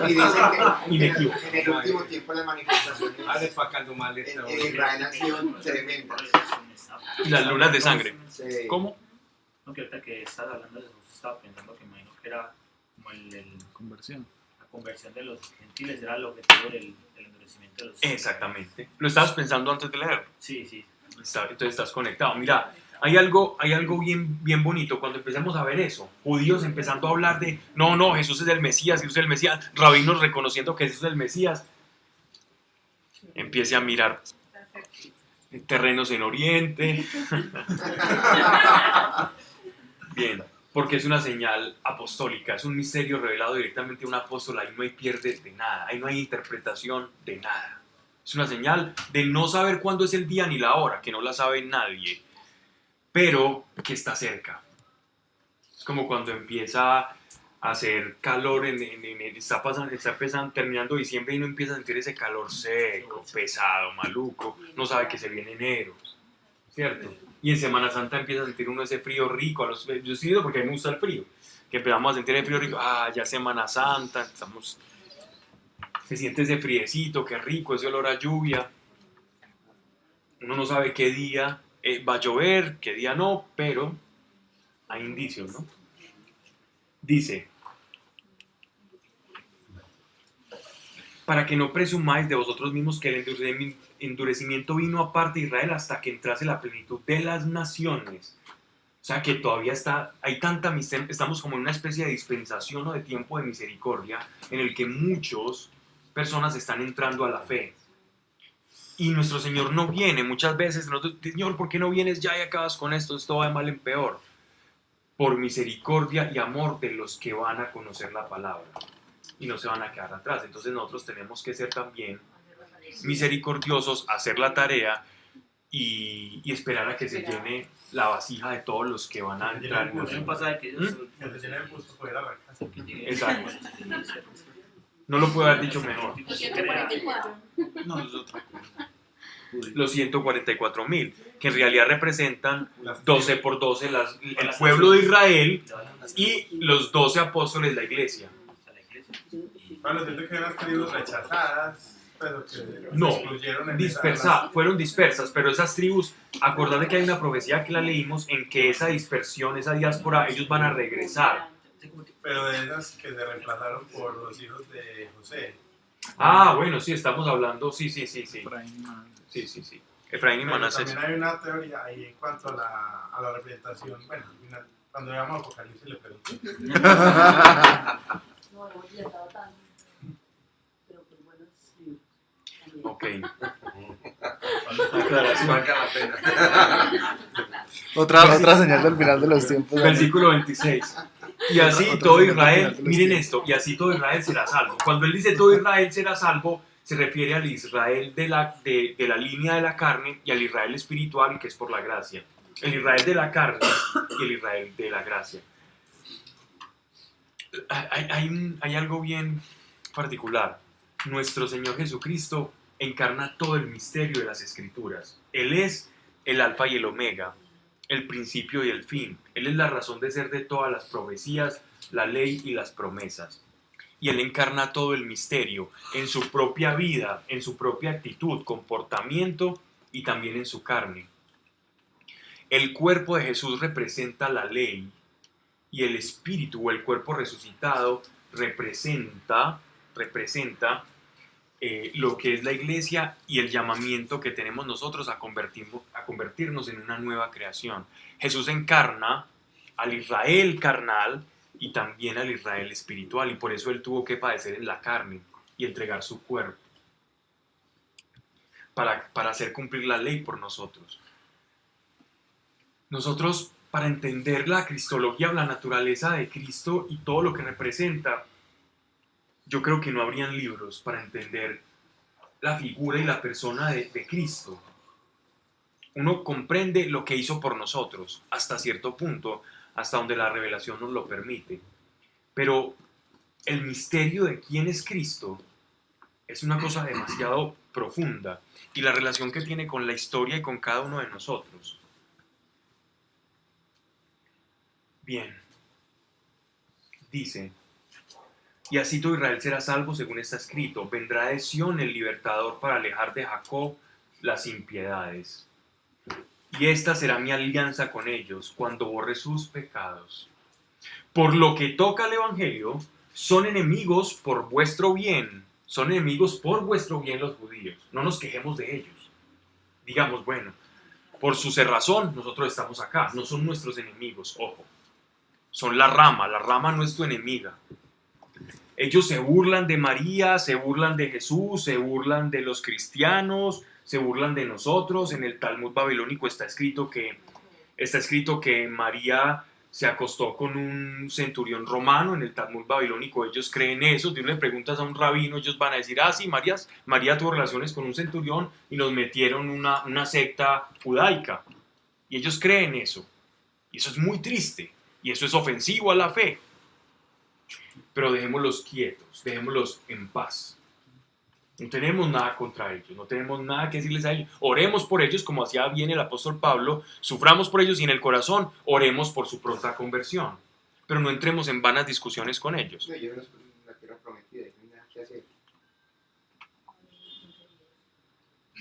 D: Y dicen que
A: Inequívoco.
D: en el último tiempo las manifestaciones
J: Desfacando mal
D: en Israel han sido tremendas.
A: Y las lunas de sangre.
D: Sí.
A: ¿Cómo?
K: No, que ahorita que estás hablando de eso, estaba pensando que imagino que era como
F: Conversión.
K: la conversión de los gentiles, era el objetivo del endurecimiento de los...
A: Exactamente. ¿Lo estabas pensando antes de leer?
K: Sí, sí.
A: Entonces estás conectado. Mira, hay algo bien bonito cuando empecemos a ver eso. Judíos empezando a hablar de, no, Jesús es el Mesías, Jesús es el Mesías. Rabinos reconociendo que Jesús es el Mesías. Empiece a mirar terrenos en Oriente. Bien, porque es una señal apostólica, es un misterio revelado directamente a un apóstol. Ahí no hay pierde de nada, ahí no hay interpretación de nada. Es una señal de no saber cuándo es el día ni la hora, que no la sabe nadie, pero que está cerca. Es como cuando empieza a hacer calor, está terminando diciembre y no empieza a sentir ese calor seco, pesado, maluco, no sabe que se viene enero, ¿cierto? Y en Semana Santa empieza a sentir uno ese frío rico, yo sí digo porque a mí me gusta el frío, que empezamos a sentir el frío rico, ya es Semana Santa, se siente ese friecito, qué rico, ese olor a lluvia, uno no sabe qué día va a llover, qué día no, pero hay indicios, ¿no? Dice, para que no presumáis de vosotros mismos que el endurecimiento vino aparte de Israel hasta que entrase la plenitud de las naciones. O sea que todavía hay tanta misericordia, estamos como en una especie de dispensación o de tiempo de misericordia en el que muchas personas están entrando a la fe. Y nuestro Señor no viene. Muchas veces nosotros, Señor, ¿por qué no vienes ya y acabas con esto? Esto va de mal en peor. Por misericordia y amor de los que van a conocer la palabra y no se van a quedar atrás. Entonces nosotros tenemos que ser también misericordiosos, hacer la tarea y esperar a que se llene la vasija de todos los que van a entrar.
K: No pasa que ellos
E: Que se llene el puesto para ir a la casa.
A: Exacto. No lo puedo haber dicho mejor.
B: 144.
F: No, es otra cosa.
A: Los 144.000, que en realidad representan
E: Las
A: 12 por 12 el pueblo de Israel y los 12 apóstoles de la iglesia.
E: Bueno, siento que eran tribus rechazadas, pero que
A: No,
E: se excluyeron en
A: fueron dispersas, pero esas tribus, acordate que hay una profecía que la leímos en que esa dispersión, esa diáspora, ellos van a regresar.
E: Pero de esas que se reemplazaron por los hijos de José.
A: Ah, bueno, sí, estamos hablando, sí.
F: Efraín y Manasés.
A: Sí. Efraín y
E: Pero
A: Manasés.
E: también hay una teoría ahí en cuanto a la representación. Bueno, al final, cuando veamos Apocalipsis le pregunto.
H: No, hemos llegado tanto. Pero pues bueno, sí.
A: Ok.
J: Marca la pena.
F: Otra señal del final de los tiempos.
A: Versículo 26. Y así
F: Otra
A: todo
F: señal del
A: Israel,
F: final de los
A: miren
F: tiempos.
A: esto, y así todo Israel será salvo. Cuando él dice todo Israel será salvo, se refiere al Israel de la línea de la carne y al Israel espiritual, que es por la gracia. El Israel de la carne y el Israel de la gracia. Hay algo bien particular. Nuestro Señor Jesucristo encarna todo el misterio de las Escrituras. Él es el alfa y el omega, el principio y el fin. Él es la razón de ser de todas las profecías, la ley y las promesas. Y Él encarna todo el misterio en su propia vida, en su propia actitud, comportamiento y también en su carne. El cuerpo de Jesús representa la ley y el espíritu o el cuerpo resucitado representa lo que es la iglesia y el llamamiento que tenemos nosotros a convertirnos en una nueva creación. Jesús encarna al Israel carnal y también al Israel espiritual, y por eso Él tuvo que padecer en la carne y entregar su cuerpo para hacer cumplir la ley por nosotros. Nosotros, para entender la cristología, la naturaleza de Cristo y todo lo que representa, yo creo que no habrían libros para entender la figura y la persona de Cristo. Uno comprende lo que hizo por nosotros, hasta cierto punto, hasta donde la revelación nos lo permite. Pero el misterio de quién es Cristo es una cosa demasiado profunda, y la relación que tiene con la historia y con cada uno de nosotros. Bien, dice: y así todo Israel será salvo, según está escrito: vendrá de Sión el libertador para alejar de Jacob las impiedades. Y esta será mi alianza con ellos cuando borre sus pecados. Por lo que toca al Evangelio, son enemigos por vuestro bien. Son enemigos por vuestro bien los judíos. No nos quejemos de ellos. Digamos, bueno, por su cerrazón nosotros estamos acá. No son nuestros enemigos, ojo. Son la rama no es tu enemiga. Ellos se burlan de María, se burlan de Jesús, se burlan de los cristianos, se burlan de nosotros. En el Talmud babilónico está escrito que María se acostó con un centurión romano. En el Talmud babilónico ellos creen eso. Si tú le preguntas a un rabino, ellos van a decir: ah, sí, María tuvo relaciones con un centurión y nos metieron una secta judaica. Y ellos creen eso. Y eso es muy triste. Y eso es ofensivo a la fe. Pero dejémoslos quietos, dejémoslos en paz. No tenemos nada contra ellos, no tenemos nada que decirles a ellos. Oremos por ellos como hacía bien el apóstol Pablo, suframos por ellos y en el corazón oremos por su pronta conversión. Pero no entremos en vanas discusiones con ellos.
D: No, yo no soy la tierra prometida, no hay nada que hacer.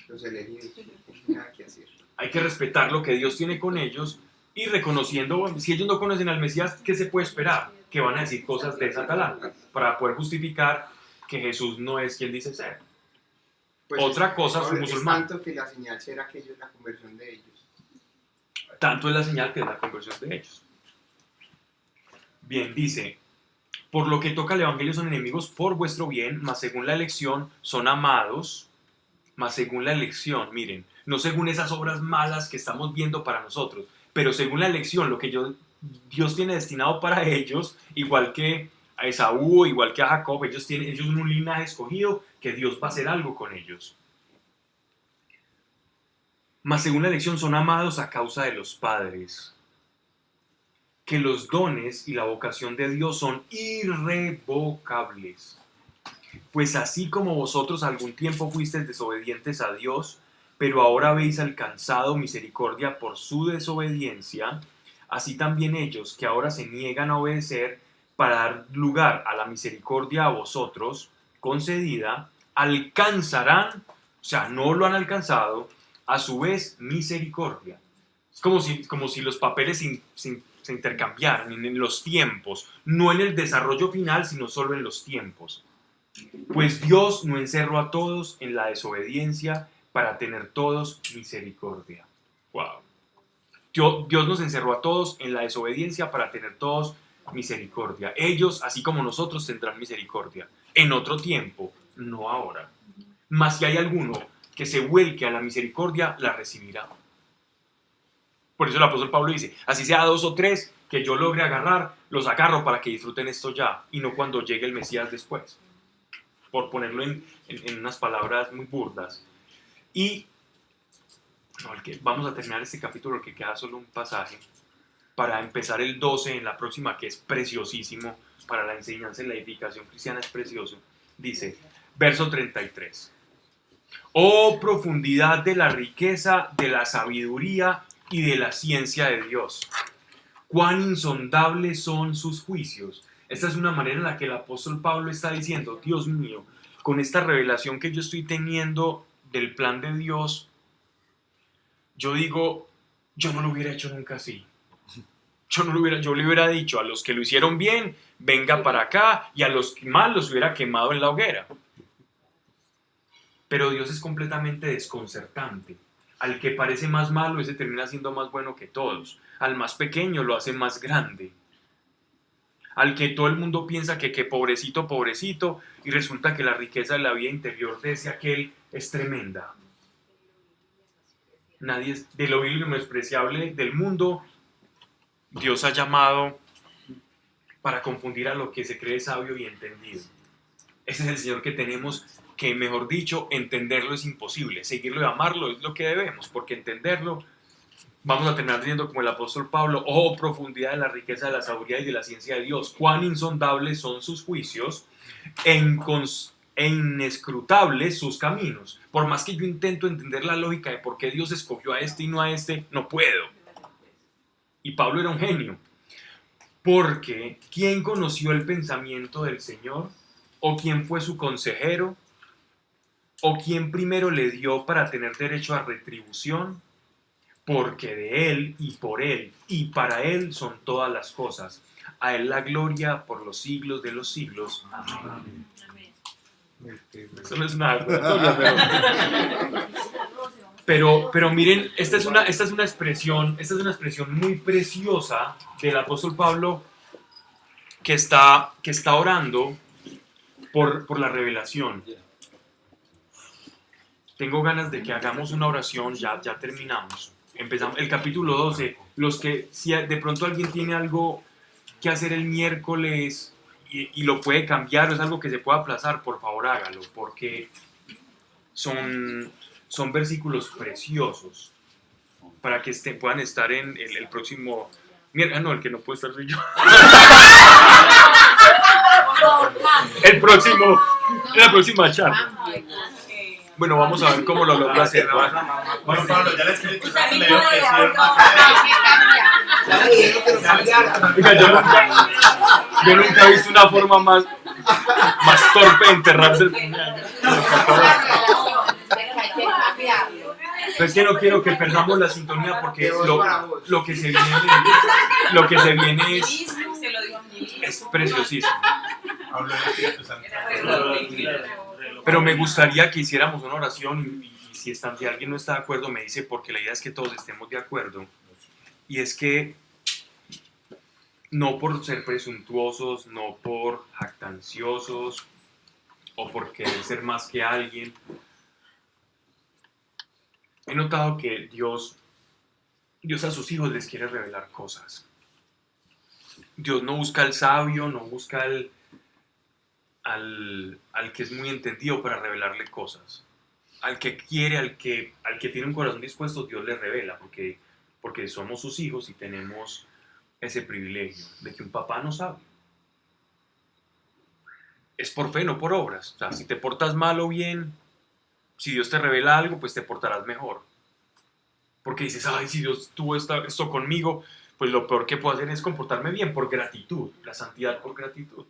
D: Los elegidos, no hay nada que hacer.
A: Hay que respetar lo que Dios tiene con ellos y reconociendo, bueno, si ellos no conocen al Mesías, ¿qué se puede esperar? Que van a decir cosas de esa talante para poder justificar que Jesús no es quien dice ser.
D: Pues
A: Otra cosa es un
D: es
A: musulmán.
D: tanto que la señal será que ellos, la conversión de ellos.
A: Tanto es la señal que es la conversión de ellos. Bien, dice, por lo que toca al evangelio son enemigos por vuestro bien, mas según la elección son amados, mas según la elección, miren, no según esas obras malas que estamos viendo para nosotros, pero según la elección, lo que Dios tiene destinado para ellos, igual que a Esaú, igual que a Jacob, ellos son un linaje escogido, que Dios va a hacer algo con ellos. Mas según la elección son amados a causa de los padres, que los dones y la vocación de Dios son irrevocables. Pues así como vosotros algún tiempo fuisteis desobedientes a Dios, pero ahora habéis alcanzado misericordia por su desobediencia, así también ellos, que ahora se niegan a obedecer para dar lugar a la misericordia a vosotros concedida, alcanzarán, o sea, no lo han alcanzado, a su vez misericordia. Es como si los papeles se intercambiaran en los tiempos, no en el desarrollo final, sino solo en los tiempos. Pues Dios no encerró a todos en la desobediencia para tener todos misericordia. Wow. Dios nos encerró a todos en la desobediencia para tener todos misericordia. Ellos, así como nosotros, tendrán misericordia. En otro tiempo, no ahora. Mas si hay alguno que se vuelque a la misericordia, la recibirá. Por eso el apóstol Pablo dice, así sea 2 o 3 que yo logre agarrar, los agarro para que disfruten esto ya, y no cuando llegue el Mesías después. Por ponerlo en unas palabras muy burdas. Y vamos a terminar este capítulo, que queda solo un pasaje, para empezar el 12 en la próxima, que es preciosísimo, para la enseñanza y la edificación cristiana es precioso. Dice, verso 33. Oh profundidad de la riqueza, de la sabiduría y de la ciencia de Dios. Cuán insondables son sus juicios. Esta es una manera en la que el apóstol Pablo está diciendo, Dios mío, con esta revelación que yo estoy teniendo del plan de Dios, yo digo, yo no lo hubiera hecho nunca así. Yo le hubiera dicho a los que lo hicieron bien, venga para acá, y a los mal los hubiera quemado en la hoguera. Pero Dios es completamente desconcertante. Al que parece más malo, ese termina siendo más bueno que todos. Al más pequeño lo hace más grande. Al que todo el mundo piensa que pobrecito, pobrecito, y resulta que la riqueza de la vida interior de ese aquel es tremenda. Nadie es de lo vil y lo despreciable del mundo. Dios ha llamado para confundir a lo que se cree sabio y entendido. Ese es el Señor que tenemos, que mejor dicho, entenderlo es imposible. Seguirlo y amarlo es lo que debemos, porque entenderlo, vamos a terminar diciendo como el apóstol Pablo, oh profundidad de la riqueza de la sabiduría y de la ciencia de Dios, cuán insondables son sus juicios e inescrutables sus caminos. Por más que yo intento entender la lógica de por qué Dios escogió a este y no a este, no puedo. Y Pablo era un genio. Porque ¿quién conoció el pensamiento del Señor? ¿O quién fue su consejero? ¿O quién primero le dio para tener derecho a retribución? Porque de Él y por Él y para Él son todas las cosas. A Él la gloria por los siglos de los siglos. Amén. Eso no es una gloria, pero miren, esta es una expresión muy preciosa del apóstol Pablo que está orando por la revelación. Tengo ganas de que hagamos una oración, ya terminamos. Empezamos el capítulo 12. Los que, si de pronto alguien tiene algo que hacer el miércoles y lo puede cambiar o es algo que se pueda aplazar, por favor hágalo, porque son versículos preciosos para que puedan estar en el próximo... No, el que no puede estar soy yo. En la próxima charla. Bueno, vamos a ver cómo lo logro hacer.
E: Bueno, Pablo, ya le expliqué.
A: Yo nunca he visto una forma más torpe de enterrarse el puñal. Pero es que no quiero que perdamos la sintonía, porque lo que se viene es preciosísimo.
E: Hablo del Espíritu Santo.
A: Pero me gustaría que hiciéramos una oración y si alguien no está de acuerdo me dice, porque la idea es que todos estemos de acuerdo. Y es que no por ser presuntuosos, no por jactanciosos o por querer ser más que alguien. He notado que Dios a sus hijos les quiere revelar cosas. Dios no busca al sabio, no busca al que es muy entendido para revelarle cosas. Al que quiere, al que tiene un corazón dispuesto, Dios le revela, porque somos sus hijos y tenemos ese privilegio de que un papá no sabe. Es por fe, no por obras. O sea, si te portas mal o bien, si Dios te revela algo, pues te portarás mejor. Porque dices, ay, si Dios tuvo esto conmigo, pues lo peor que puedo hacer es comportarme bien por gratitud, la santidad por gratitud.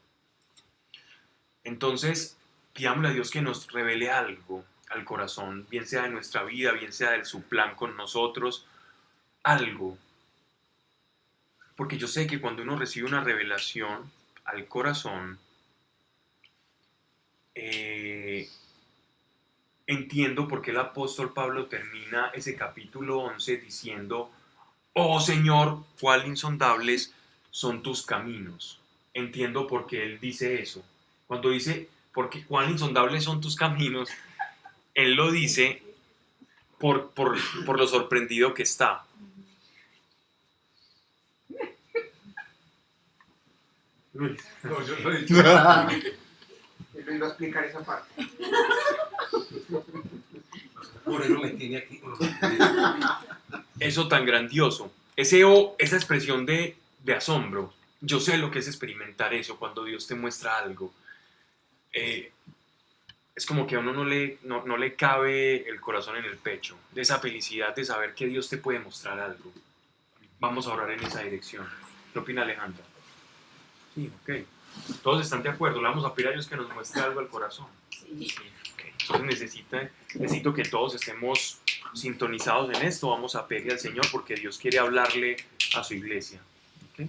A: Entonces, pidámosle a Dios que nos revele algo al corazón, bien sea de nuestra vida, bien sea de su plan con nosotros, algo. Porque yo sé que cuando uno recibe una revelación al corazón, entiendo por qué el apóstol Pablo termina ese capítulo 11 diciendo, oh Señor, cuán insondables son tus caminos. Entiendo por qué él dice eso. Cuando dice, porque cuán insondables son tus caminos, él lo dice por lo sorprendido que está.
E: No, yo lo he dicho.
D: Él me iba a explicar esa parte.
J: Por eso me tiene aquí.
A: Eso tan grandioso, esa expresión de asombro. Yo sé lo que es experimentar eso cuando Dios te muestra algo. Es como que a uno no le cabe el corazón en el pecho, de esa felicidad de saber que Dios te puede mostrar algo. Vamos a orar en esa dirección. ¿Qué opina Alejandra? Sí, ok. Todos están de acuerdo, le vamos a pedir a Dios que nos muestre algo al corazón.
H: Sí.
A: Okay. Entonces necesito que todos estemos sintonizados en esto. Vamos a pedirle al Señor porque Dios quiere hablarle a su iglesia. ¿Okay?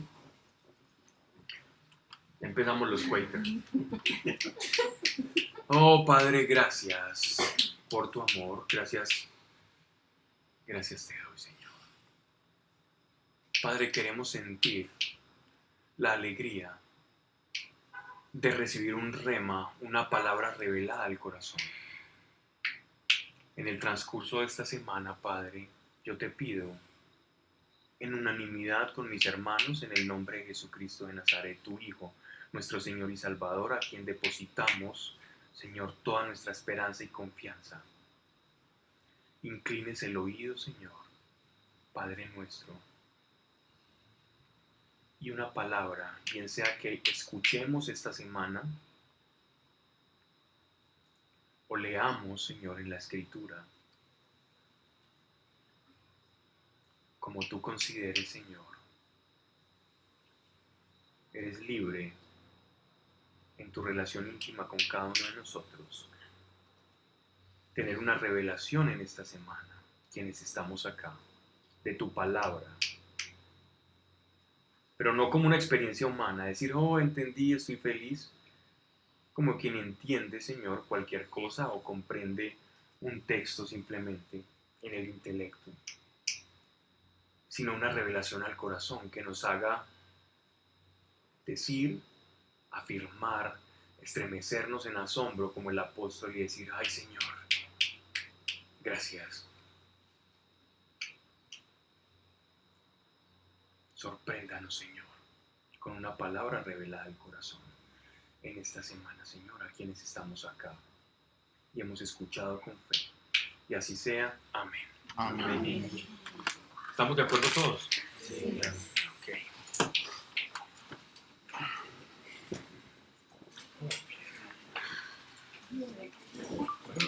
A: Empezamos los Quakers. Oh Padre, gracias por tu amor. Gracias te doy, Señor. Padre, queremos sentir la alegría de recibir un rema, una palabra revelada al corazón. En el transcurso de esta semana, Padre, yo te pido, en unanimidad con mis hermanos, en el nombre de Jesucristo de Nazaret, tu Hijo, nuestro Señor y Salvador, a quien depositamos, Señor, toda nuestra esperanza y confianza. Inclines el oído, Señor, Padre nuestro, y una palabra, bien sea que escuchemos esta semana o leamos, Señor, en la Escritura, como tú consideres, Señor. Eres libre en tu relación íntima con cada uno de nosotros. Tener una revelación en esta semana, quienes estamos acá, de tu palabra. Pero no como una experiencia humana, decir, oh, entendí, estoy feliz, como quien entiende, Señor, cualquier cosa o comprende un texto simplemente en el intelecto, sino una revelación al corazón que nos haga decir, afirmar, estremecernos en asombro como el apóstol y decir, ay Señor, gracias. Sorpréndanos, Señor, con una palabra revelada al corazón en esta semana, Señor, a quienes estamos acá y hemos escuchado con fe. Y así sea. Amén.
F: Amén.
A: ¿Estamos de acuerdo todos?
F: Sí.
A: Ok.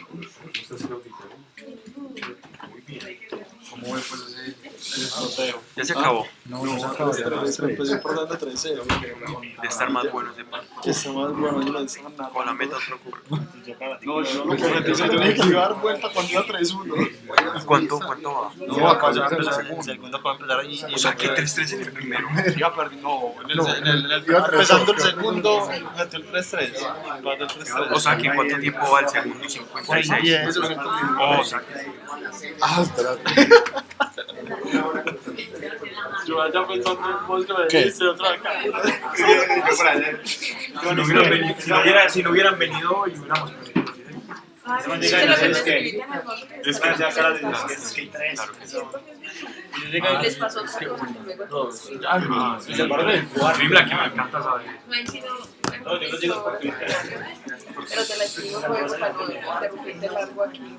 A: ¿Cómo estás, Claudita? Muy bien.
F: ¿Cómo ves pues ese
A: Ya se acabó.
F: No, no se acabó.
L: Empecé por dando 3-0.
A: De estar más bueno ese pan.
L: Está más bueno, yo no estaba nada.
A: Con la meta otro cubo.
L: No, yo tenía que dar vuelta cuando iba 3-1.
A: ¿Cuánto va?
L: No, acá ya empezó el segundo acaba de empezar ahí.
A: O sea, que 3-3 en el primero.
L: Iba perdiendo, no, iba empezando el segundo, metió el 3-3.
A: O sea, que ¿cuánto tiempo va el segundo y 56? Oh, o sea, que sí.
F: Ah, espérate.
L: Yo allá pensando en vos que me
F: ¿Qué?
L: dijiste otra acá.
A: Si no hubieran venido hoy, hubiéramos perdido.
C: Les pasó otra cosa que luego
A: Horrible, que me encanta saber.
C: no han sido pero te la escribo luego para no interrumpirte largo aquí.